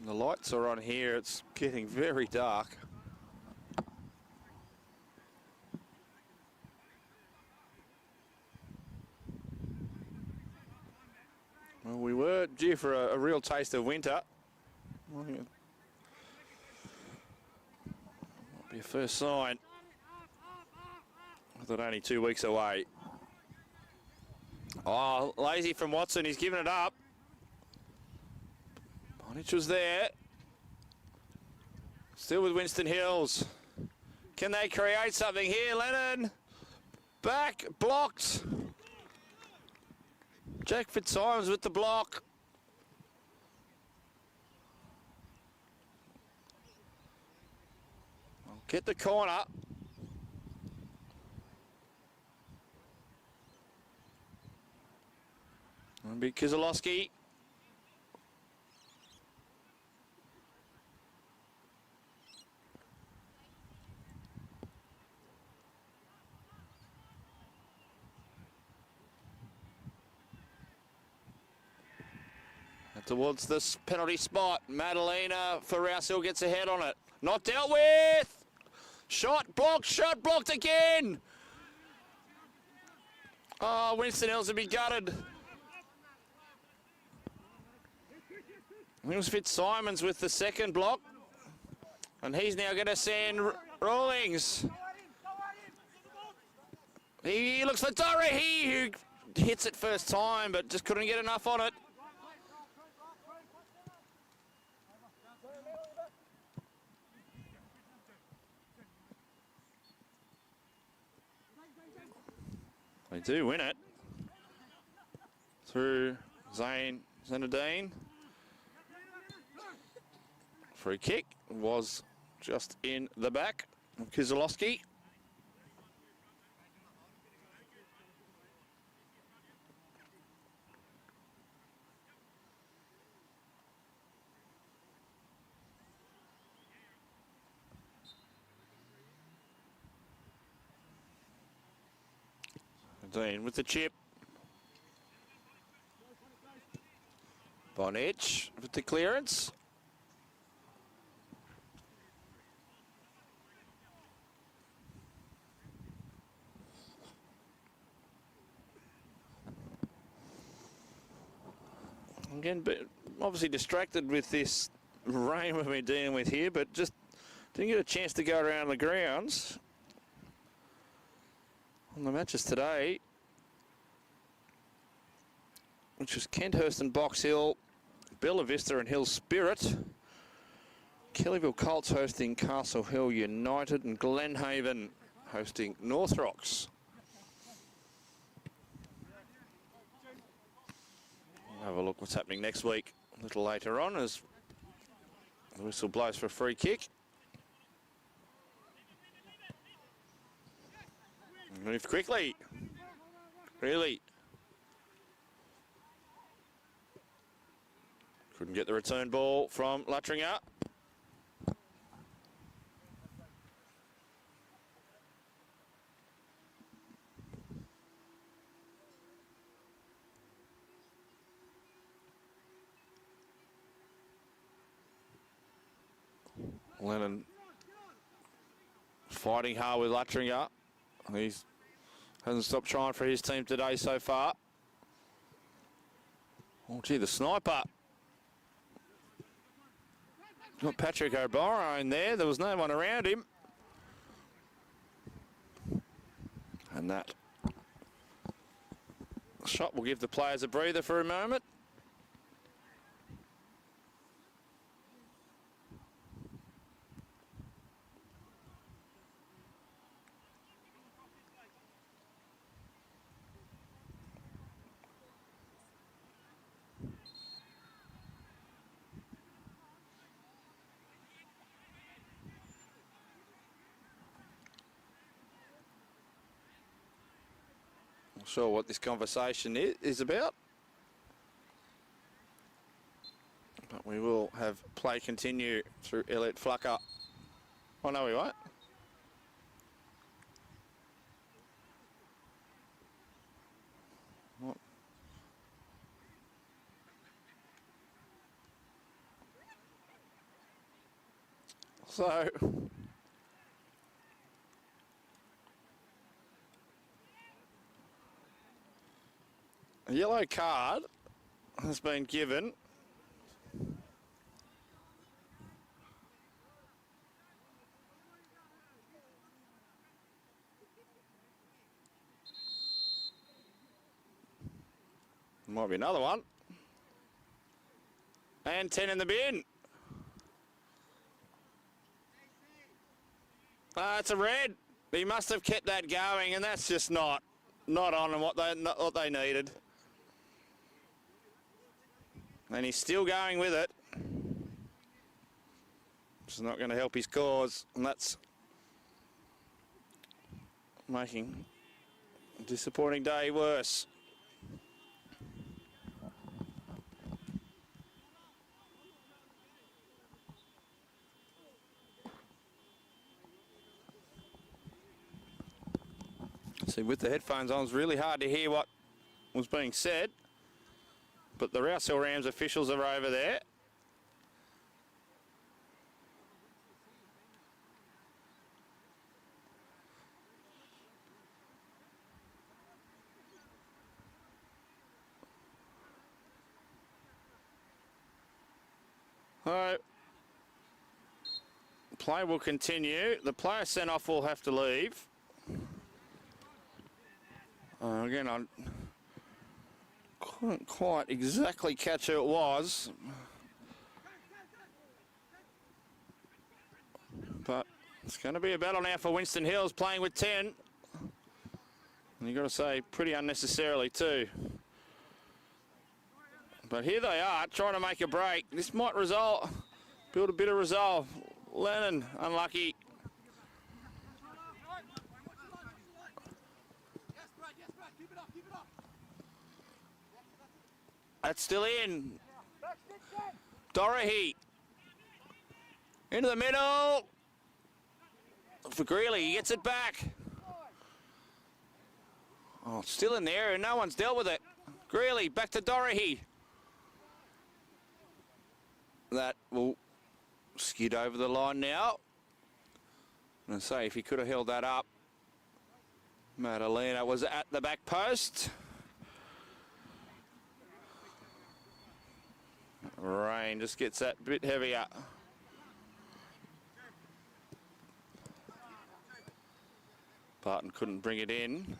The lights are on here. It's getting very dark. Well, we were due for a real taste of winter. Might be a first sign. With it only 2 weeks away. Oh, lazy from Watson. He's given it up. Bonich was there. Still with Winston Hills. Can they create something here? Lennon. Back. Blocked. Jack Fitzsimons with the block. Get the corner. And be Kizalowski. Towards this penalty spot. Madalena for Rouse Hill gets ahead on it. Not dealt with. Shot blocked again. Oh, Winston Hills will be gutted. It was Fitzsimons with the second block. And he's now going to send Rawlings. He looks for Doherty, who hits it first time, but just couldn't get enough on it. They do win it through Zanadine. Free kick was just in the back of Kizalowski. Dean with the chip. Bonich with the clearance. Again, but obviously distracted with this rain we've been dealing with here, but just didn't get a chance to go around the grounds. On the matches today, which was Kenthurst and Box Hill, Bella Vista and Hill Spirit, Kellyville Colts hosting Castle Hill United, and Glenhaven hosting North Rocks. We'll have a look what's happening next week a little later on as the whistle blows for a free kick. Move quickly. Really. Couldn't get the return ball from Luttringer. Lennon fighting hard with Luttringer. He hasn't stopped trying for his team today so far. Oh, gee, the sniper. Got Patrick O'Brien there. There was no one around him. And that shot will give the players a breather for a moment. Not sure what this conversation is about. But we will have play continue through Elliot Flucker. Oh, no, we won't. What? So, a yellow card has been given. Might be another one. And 10 in the bin. It's a red. He must have kept that going, and that's just not on what they needed. And he's still going with it. It's not going to help his cause, and that's making a disappointing day worse. See, with the headphones on, it's really hard to hear what was being said. But the Rouse Hill Rams officials are over there. So, play will continue. The player sent off will have to leave. Again, I couldn't quite exactly catch who it was. But it's going to be a battle now for Winston Hills, playing with 10. And you've got to say, pretty unnecessarily too. But here they are, trying to make a break. This might build a bit of resolve. Lennon, unlucky. That's still in. Dorothy. Into the middle. For Greeley, he gets it back. Oh, it's still in there and no one's dealt with it. Greeley, back to Dorothy. That will skid over the line now. And I say, if he could have held that up, Madalena was at the back post. Rain just gets that bit heavier. Barton couldn't bring it in.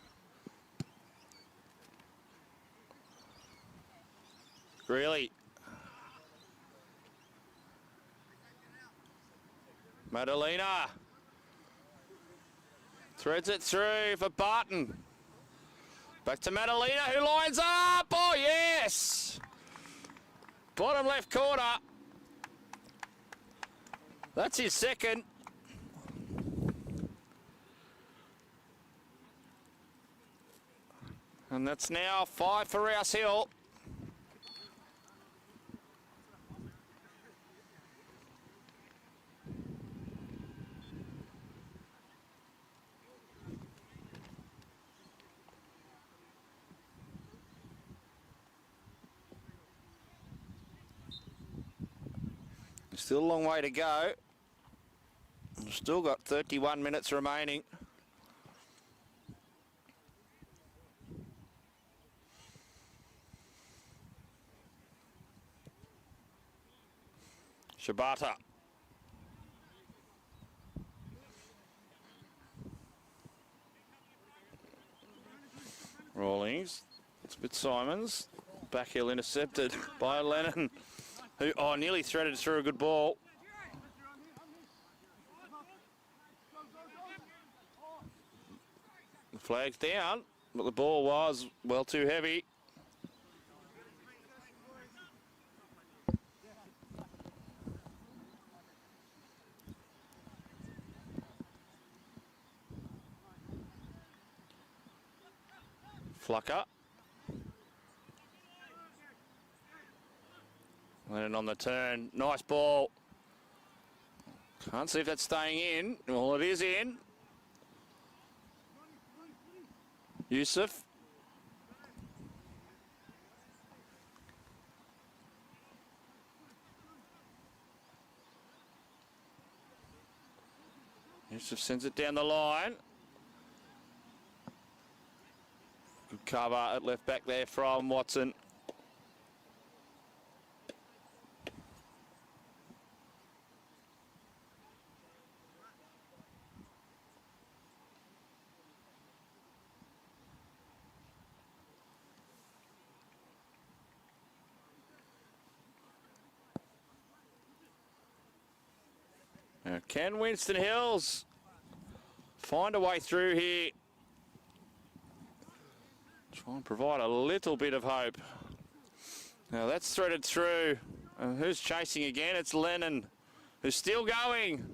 Greeley. Madalena. Threads it through for Barton. Back to Madalena, who lines up. Oh, yes. Bottom left corner. That's his second. And that's now 5 for Rouse Hill. Still a long way to go. We've still got 31 minutes remaining. Shibata. Fitzsimons. Back heel intercepted by Lennon, who nearly threaded through a good ball. The flag's down, but the ball was well too heavy. Flucker. Lennon on the turn. Nice ball. Can't see if that's staying in. Well, it is in. Yusuf. Yusuf sends it down the line. Good cover at left back there from Watson. Now, can Winston Hills find a way through here? Try and provide a little bit of hope. Now that's threaded through. Who's chasing again? It's Lennon, who's still going.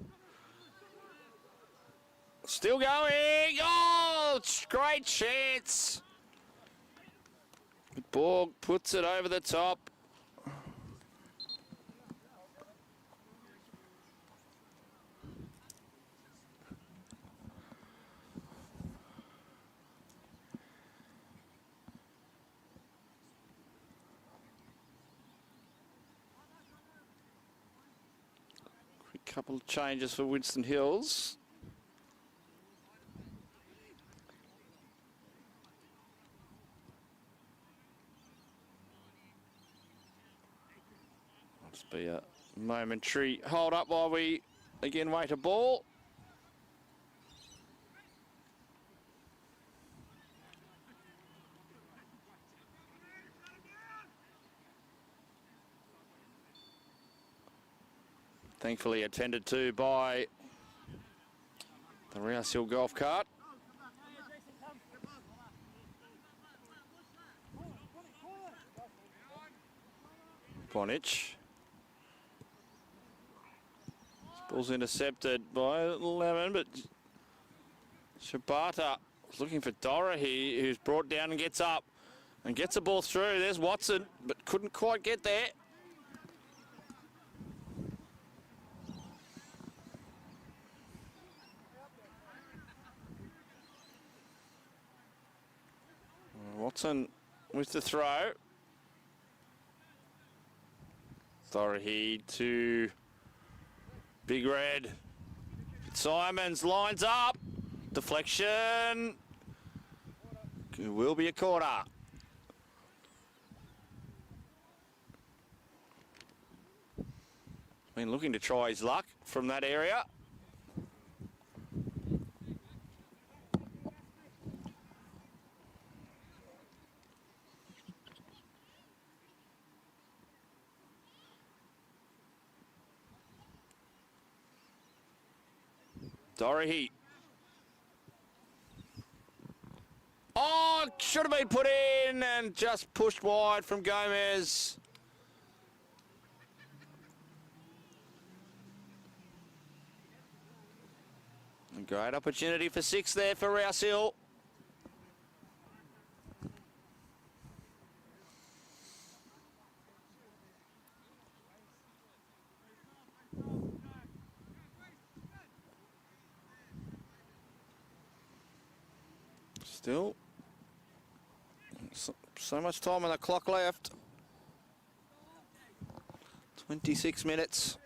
Still going. Oh, great chance. Borg puts it over the top. Couple of changes for Winston Hills. Must be a momentary hold up while we again wait a ball. Thankfully attended to by the Rouse Hill golf cart. Bonich. Ball's intercepted by Lemon, but Shibata is looking for Dorahy, who's brought down and gets up and gets the ball through. There's Watson, but couldn't quite get there. Watson with the throw. Dorahy to Big Red. Simons lines up. Deflection. It will be a corner. Been looking to try his luck from that area. Dorahy. Oh, should have been put in and just pushed wide from Gomez. A great opportunity for 6 there for Rouse Hill. Still, so much time on the clock left. 26 minutes.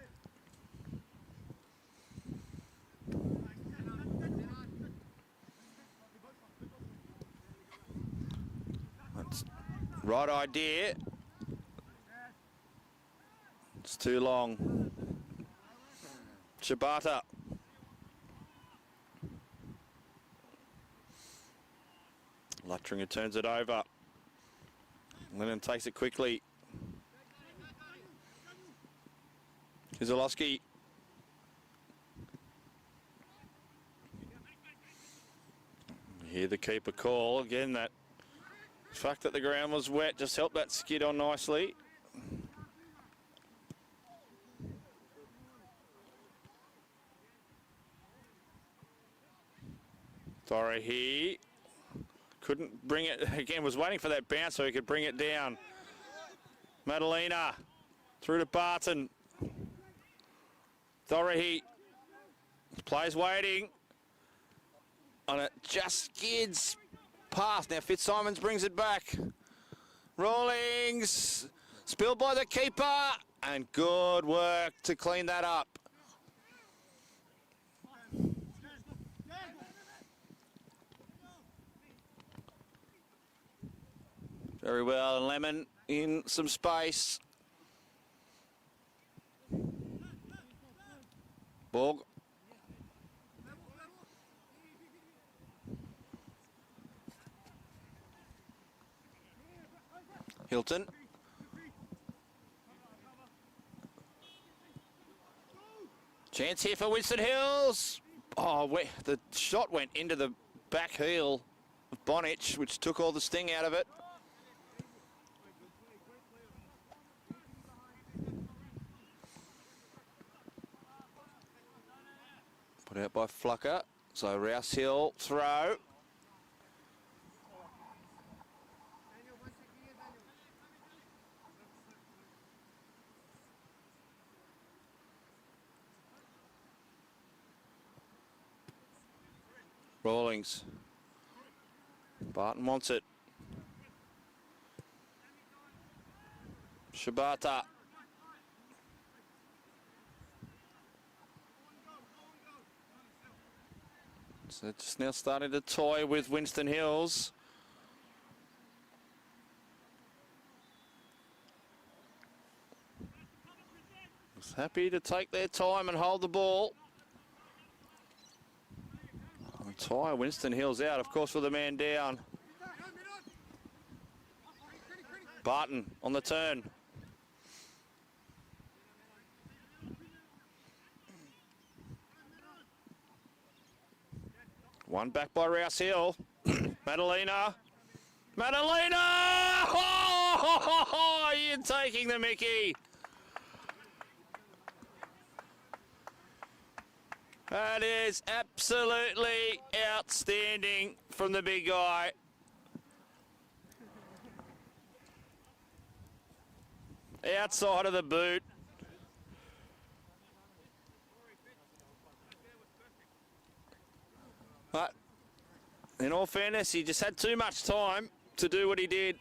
That's right idea. It's too long. Shibata. Luttringer turns it over. Lennon takes it quickly. Kizilowski. Hear the keeper call. Again, that fact that the ground was wet just helped that skid on nicely. Dorothy couldn't bring it, again, was waiting for that bounce so he could bring it down. Madalena through to Barton. Dorothy, plays waiting. And it just skids past. Now Fitzsimons brings it back. Rawlings, spilled by the keeper. And good work to clean that up. Very well, and Lemon in some space. Borg. Hilton. Chance here for Winston Hills. Oh, the shot went into the back heel of Bonich, which took all the sting out of it. Put out by Flucker. So Rouse Hill throw. Rawlings. Barton wants it. Shibata. So just now starting to toy with Winston Hills. Just happy to take their time and hold the ball. Tie Winston Hills out, of course, with the man down. Barton on the turn. One back by Rouse Hill. Madalena. Madalena! Oh, you're taking the mickey. That is absolutely outstanding from the big guy. Outside of the boot. But in all fairness, he just had too much time to do what he did.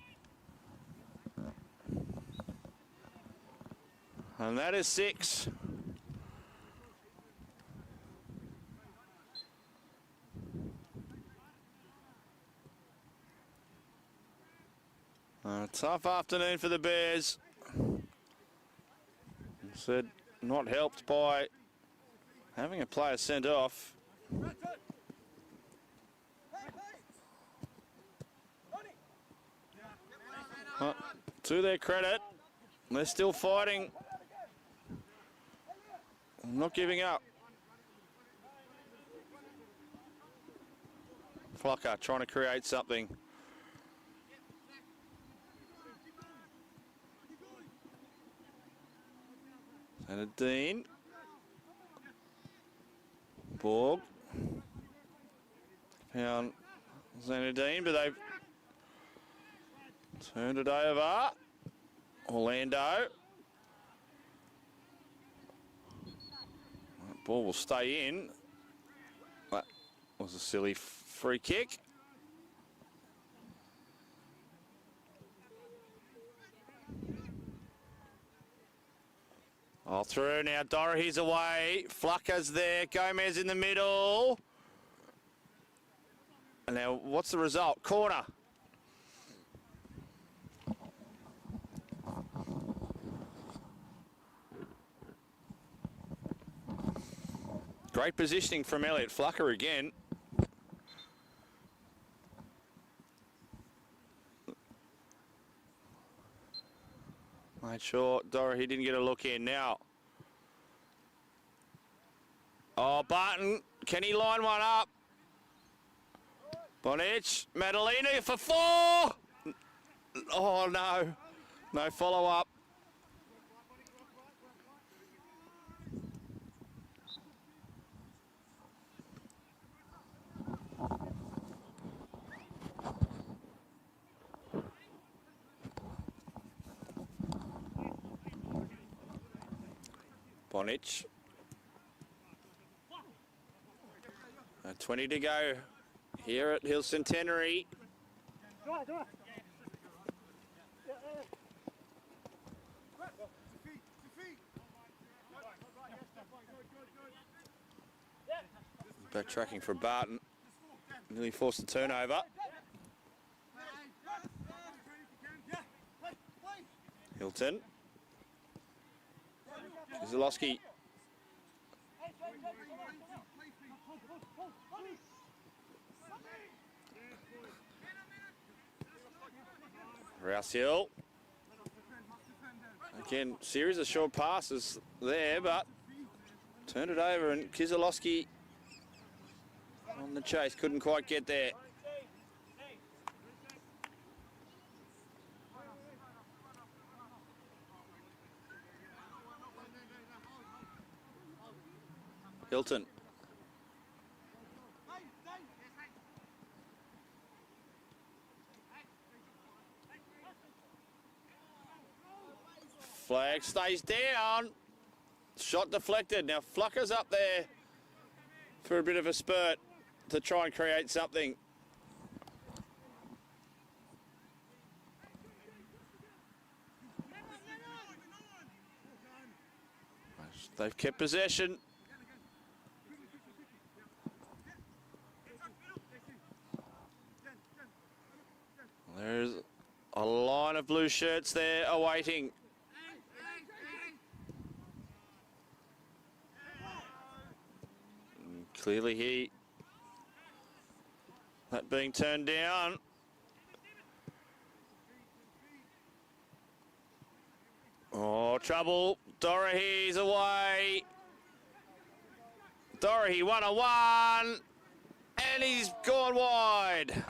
And that is 6. A tough afternoon for the Bears. Said not helped by having a player sent off. To their credit, they're still fighting. Not giving up. Flocker trying to create something. And Dean. Borg. Found Xanadine, but they've turned it over. Orlando. That ball will stay in. That was a silly free kick. All through now. Dorothy's away. Flucker's there. Gomez in the middle. And now, what's the result? Corner. Great positioning from Elliot Flucker again. Made sure Dorothy didn't get a look in now. Oh, Barton, can he line one up? Bonich, Madalena for 4. Oh, no. No follow-up. Bonich. 20 to go here at Hill Centenary. Backtracking for Barton. Nearly forced the turnover. Hilton. Zalowski. Rouse Hill. Again, series of short passes there, but turned it over and Kizalowski on the chase. Couldn't quite get there. Hilton. Flag stays down. Shot deflected. Now Flucker's up there for a bit of a spurt to try and create something. They've kept possession. There's a line of blue shirts there awaiting. And clearly that being turned down. Oh, trouble. Dorothy's away. Dorothy 1-on-1. And he's gone wide.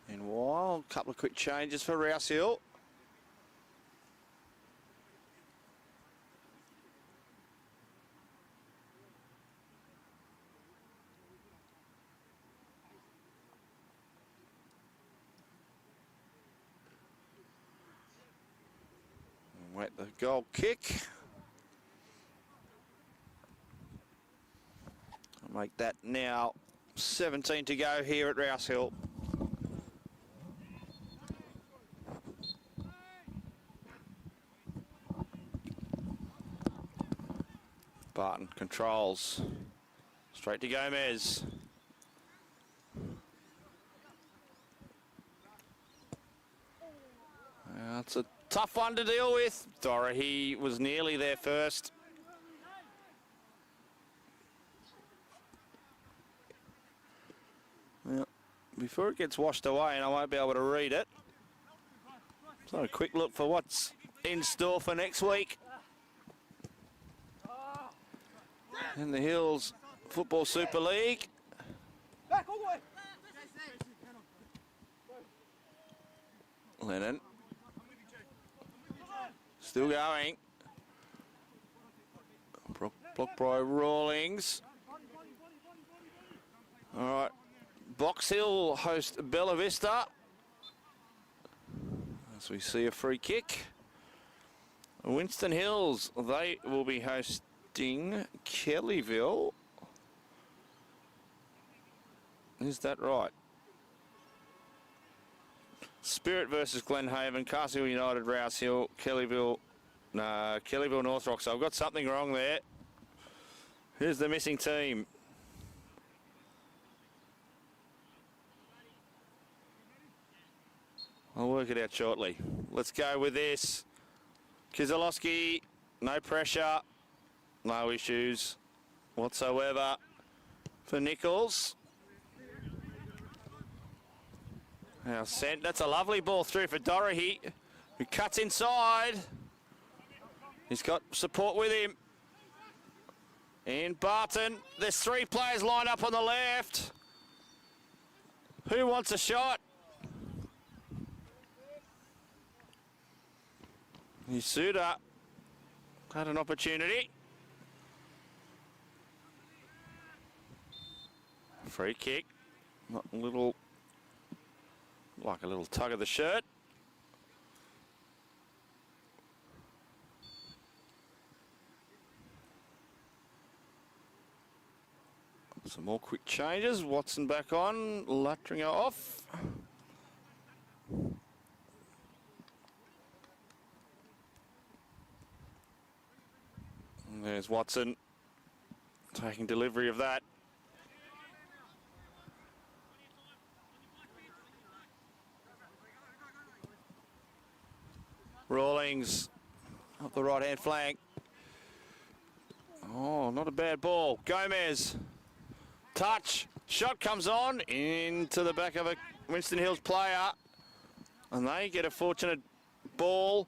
Meanwhile, a couple of quick changes for Rouse Hill. Wait, the goal kick. I'll make that now 17 to go here at Rouse Hill. Barton controls. Straight to Gomez. It's a tough one to deal with. Dorothy was nearly there first. Well, before it gets washed away, and I won't be able to read it. So a quick look for what's in store for next week. In the Hills Football Super League. Lennon. Still going. Blockbry Rawlings. All right. Box Hill host Bella Vista. As we see a free kick. Winston Hills, they will be hosting Kellyville. Is that right? Spirit versus Glenhaven, Castle United, Rouse Hill, Kellyville, Kellyville North Rock. So I've got something wrong there. Here's the missing team. I'll work it out shortly. Let's go with this. Kizalowski, no pressure, no issues whatsoever for Nichols. Now sent. That's a lovely ball through for Dorahy, who cuts inside. He's got support with him. And Barton, there's 3 players lined up on the left. Who wants a shot? Yasuda had an opportunity. Free kick. Not a little, like a little tug of the shirt. Some more quick changes. Watson back on. Latringer off. And there's Watson taking delivery of that. Rawlings up the right-hand flank. Oh, not a bad ball. Gomez. Touch. Shot comes on into the back of a Winston Hills player. And they get a fortunate ball.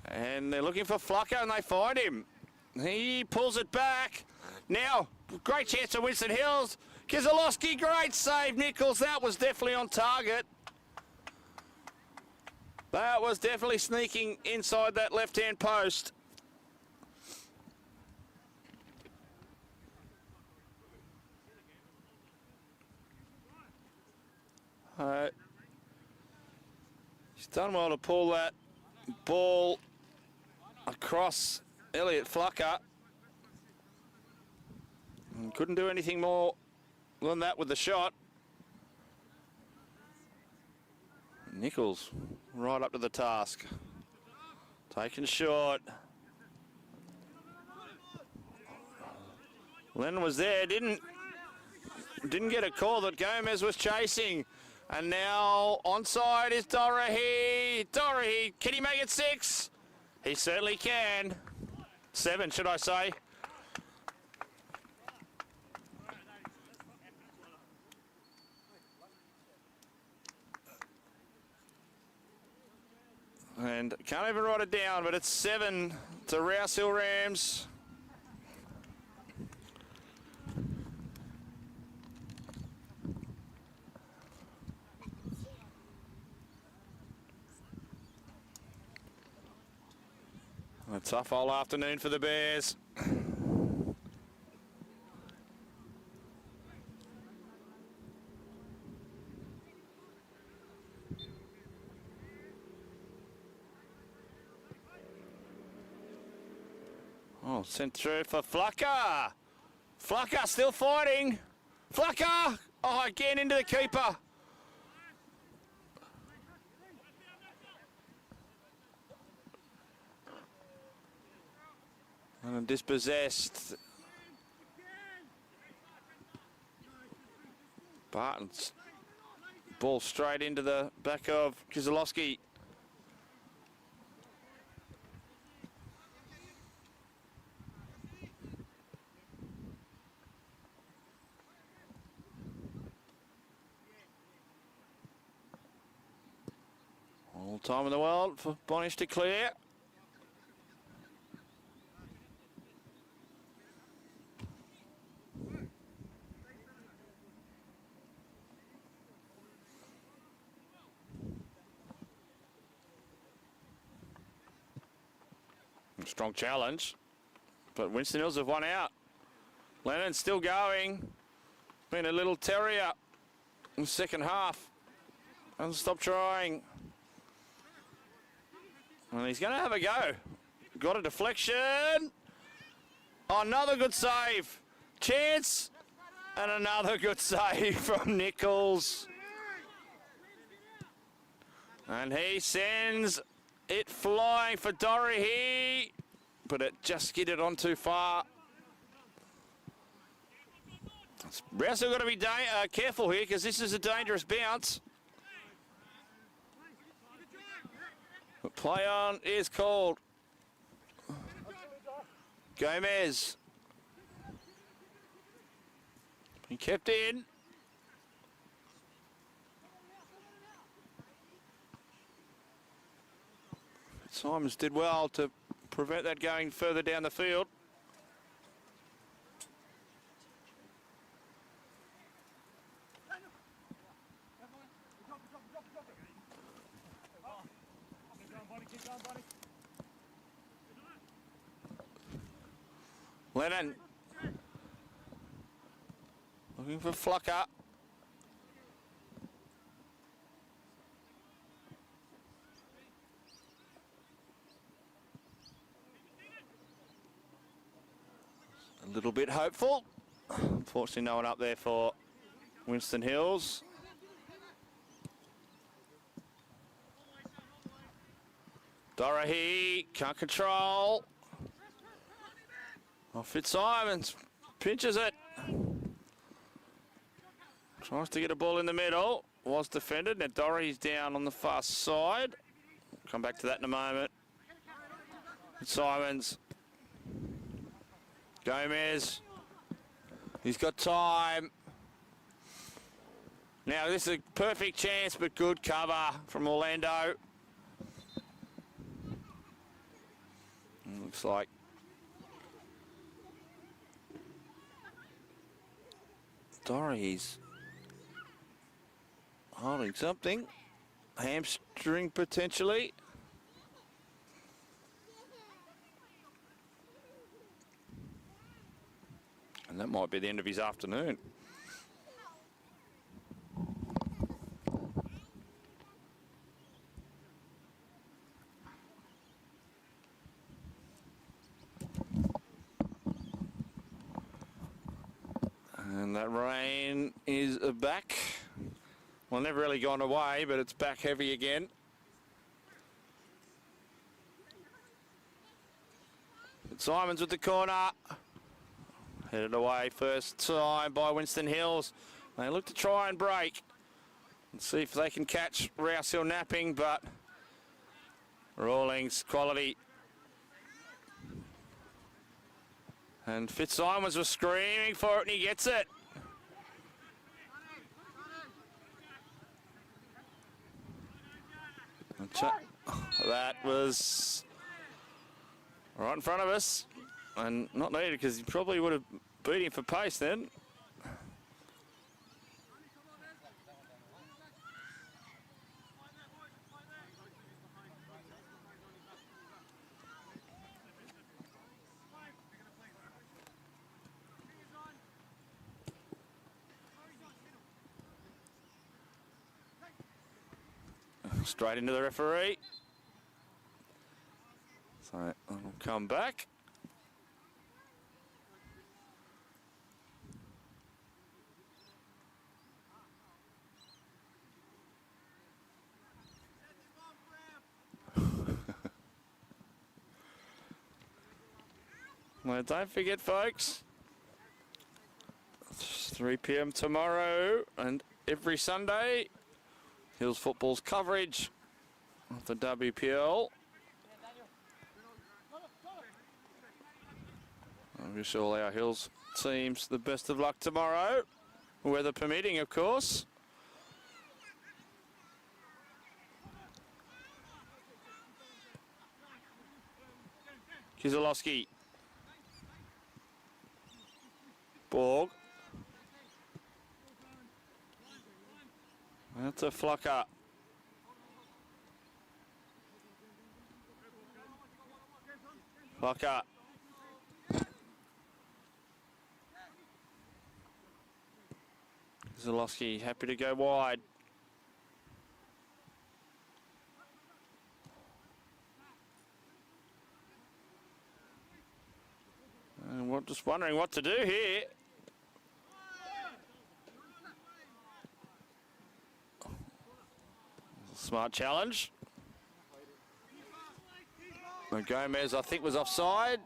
And they're looking for Flucker and they find him. He pulls it back. Now, great chance for Winston Hills. Kizalowski, great save, Nichols. That was definitely on target. That was definitely sneaking inside that left-hand post. He's done well to pull that ball across Elliot Flucker. And couldn't do anything more than that with the shot. Nichols right up to the task. Taken short. Lennon was there, didn't get a call that Gomez was chasing. And now onside is Dorahy. Dorahy, can he make it 6? He certainly can. 7, should I say. And can't even write it down, but it's 7 to Rouse Hill Rams. A tough old afternoon for the Bears. Oh, sent through for Flucker. Flucker still fighting. Flucker! Oh, again into the keeper. And dispossessed. Barton's ball straight into the back of Kizalowski. All time in the world for Bonnish to clear. Strong challenge, but Winston Hills have won out. Lennon's still going. Been a little terrier in the second half. Doesn't stop trying. And he's going to have a go. Got a deflection. Oh, another good save. Chance. And another good save from Nichols. And he sends it flying for Dorahy. But it just skidded on too far. Rouse have got to be careful here because this is a dangerous bounce. The play on is called. Gomez. He kept in. Simons did well to prevent that going further down the field. Lennon. Looking for Flucker. A little bit hopeful. Unfortunately, no one up there for Winston Hills. Dorahy can't control. Oh, Fitzsimons pinches it. Tries to get a ball in the middle. Was defended. Now Dorahy's down on the far side. Come back to that in a moment. Fitzsimons. Gomez. He's got time. Now this is a perfect chance, but good cover from Orlando. Looks like Dorahy's holding something. Hamstring potentially. And that might be the end of his afternoon. And that rain is back. Well, never really gone away, but it's back heavy again. Simons with the corner. Headed away first time by Winston Hills. They look to try and break. And see if they can catch Rouse Hill napping, but Rawlings quality. And Fitzsimons was screaming for it and he gets it. That was right in front of us and not needed because he probably would have beat him for pace then. Straight into the referee. So I'll come back. Well, don't forget, folks, it's 3 p.m. tomorrow and every Sunday, Hills Football's coverage of the WPL. I wish all our Hills teams the best of luck tomorrow, weather permitting, of course. Kizilowski. Borg. That's a Flucker. Flucker. Kizilowski happy to go wide. And we're just wondering what to do here. Smart challenge. And Gomez, I think, was offside.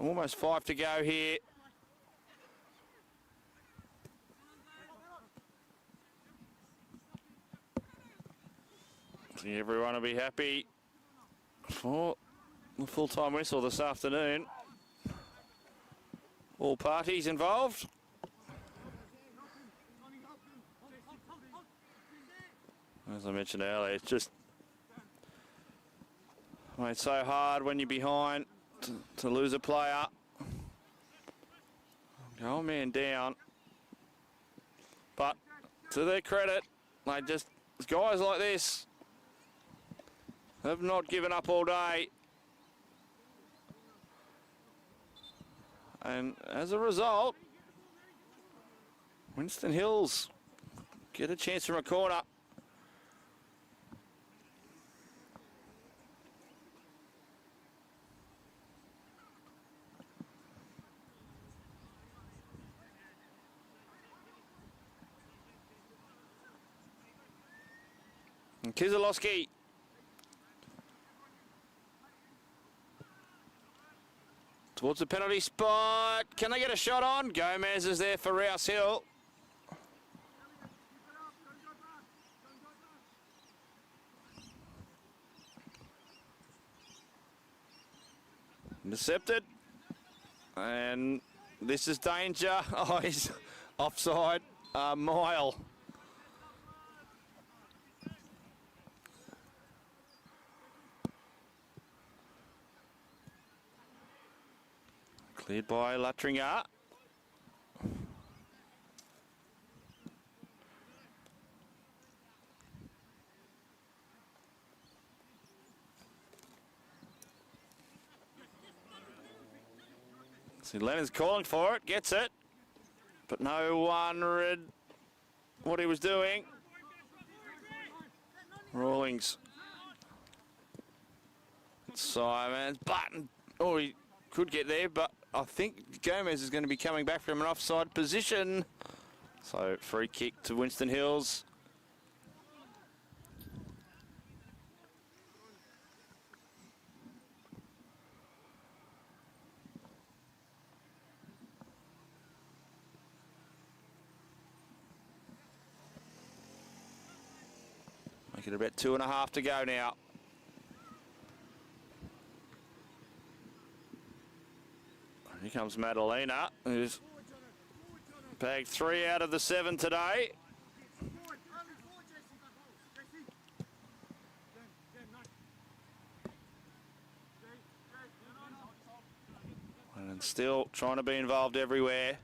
Almost 5 to go here. Everyone will be happy for the full-time whistle this afternoon. All parties involved. As I mentioned earlier, it's just made so hard when you're behind to lose a player. Go man down. But to their credit, they just, guys like this have not given up all day. And as a result, Winston Hills get a chance from a corner. And Kizilowski. Towards the penalty spot. Can they get a shot on? Gomez is there for Rouse Hill. Intercepted. And this is danger. Oh, he's offside a mile. Cleared by Latringer. See, Lennon's calling for it, gets it, but no one read what he was doing. Rawlings. Simons, Button. Oh, he could get there, but I think Gomez is going to be coming back from an offside position. So free kick to Winston Hills. Make it about 2.5 to go now. Here comes Madalena, who's bagged 3 out of the 7 today. And still trying to be involved everywhere.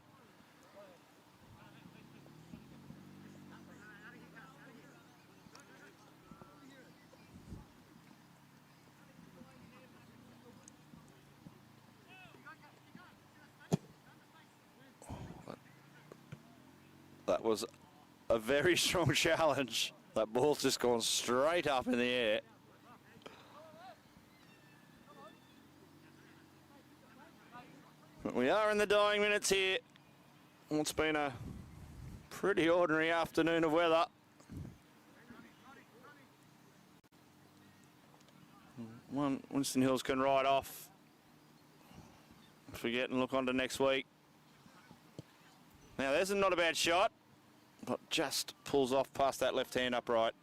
That was a very strong challenge. That ball's just gone straight up in the air. But we are in the dying minutes here. It's been a pretty ordinary afternoon of weather. Winston Hills can ride off. Forget and look on to next week. Now, there's not a bad shot, but just pulls off past that left-hand upright.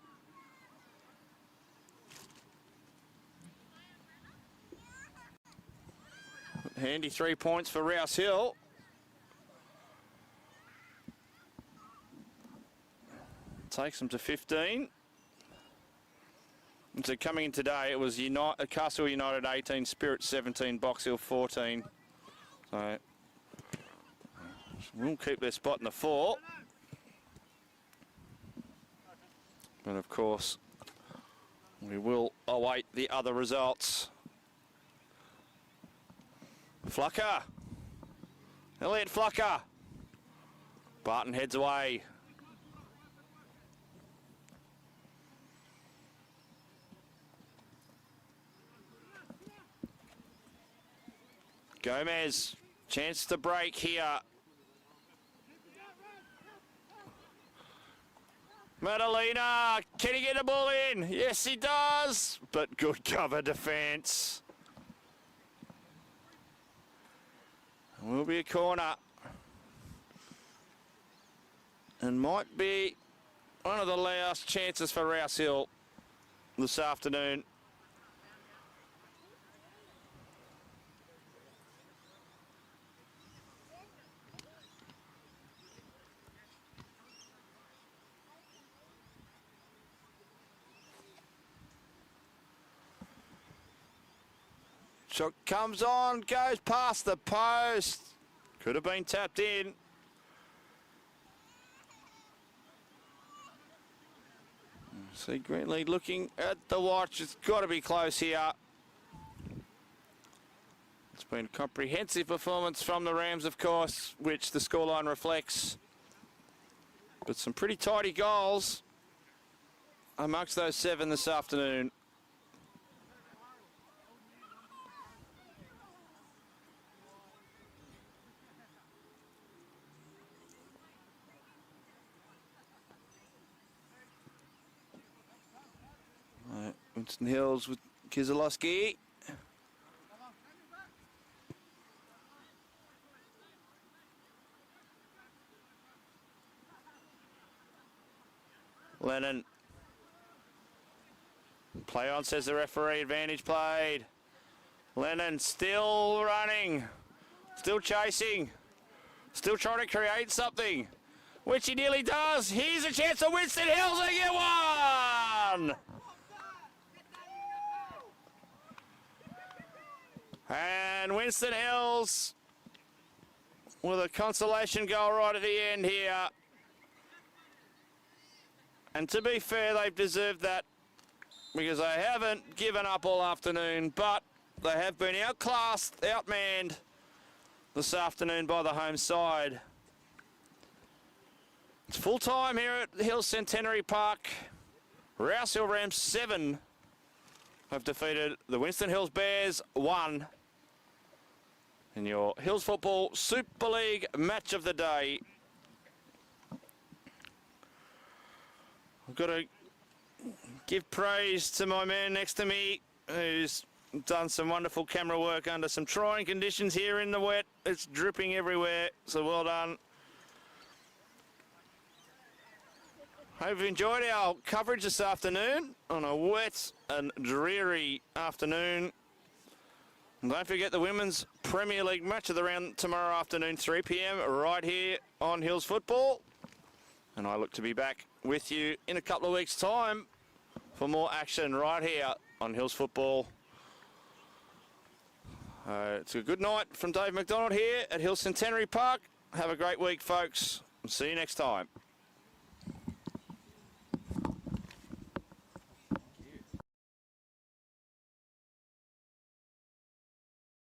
Handy 3 points for Rouse Hill. Takes them to 15. And so coming in today, it was Castle United 18, Spirit 17, Box Hill 14. So we'll keep their spot in the 4. And of course, we will await the other results. Flucker. Elliot Flucker. Barton heads away. Gomez, chance to break here. Madalena, can he get the ball in? Yes, he does, but good cover defence. Will be a corner. And might be one of the last chances for Rouse Hill this afternoon. Shot comes on, goes past the post. Could have been tapped in. See Greenlee looking at the watch. It's got to be close here. It's been a comprehensive performance from the Rams, of course, which the scoreline reflects. But some pretty tidy goals amongst those 7 this afternoon. Winston Hills with Kizalowski. Lennon. Play on, says the referee. Advantage played. Lennon still running. Still chasing. Still trying to create something, which he nearly does. Here's a chance for Winston Hills to get one. And Winston Hills with a consolation goal right at the end here. And to be fair, they've deserved that because they haven't given up all afternoon, but they have been outclassed, outmanned this afternoon by the home side. It's full time here at Hill Centenary Park. Rouse Hill Rams 7 have defeated the Winston Hills Bears 1 in your Hills Football Super League match of the day. I've got to give praise to my man next to me who's done some wonderful camera work under some trying conditions here in the wet. It's dripping everywhere, so well done. Hope you enjoyed our coverage this afternoon on a wet and dreary afternoon. And don't forget the Women's Premier League match of the round tomorrow afternoon, 3 p.m, right here on Hills Football. And I look to be back with you in a couple of weeks' time for more action right here on Hills Football. It's a good night from Dave McDonald here at Hill Centenary Park. Have a great week, folks. See you next time.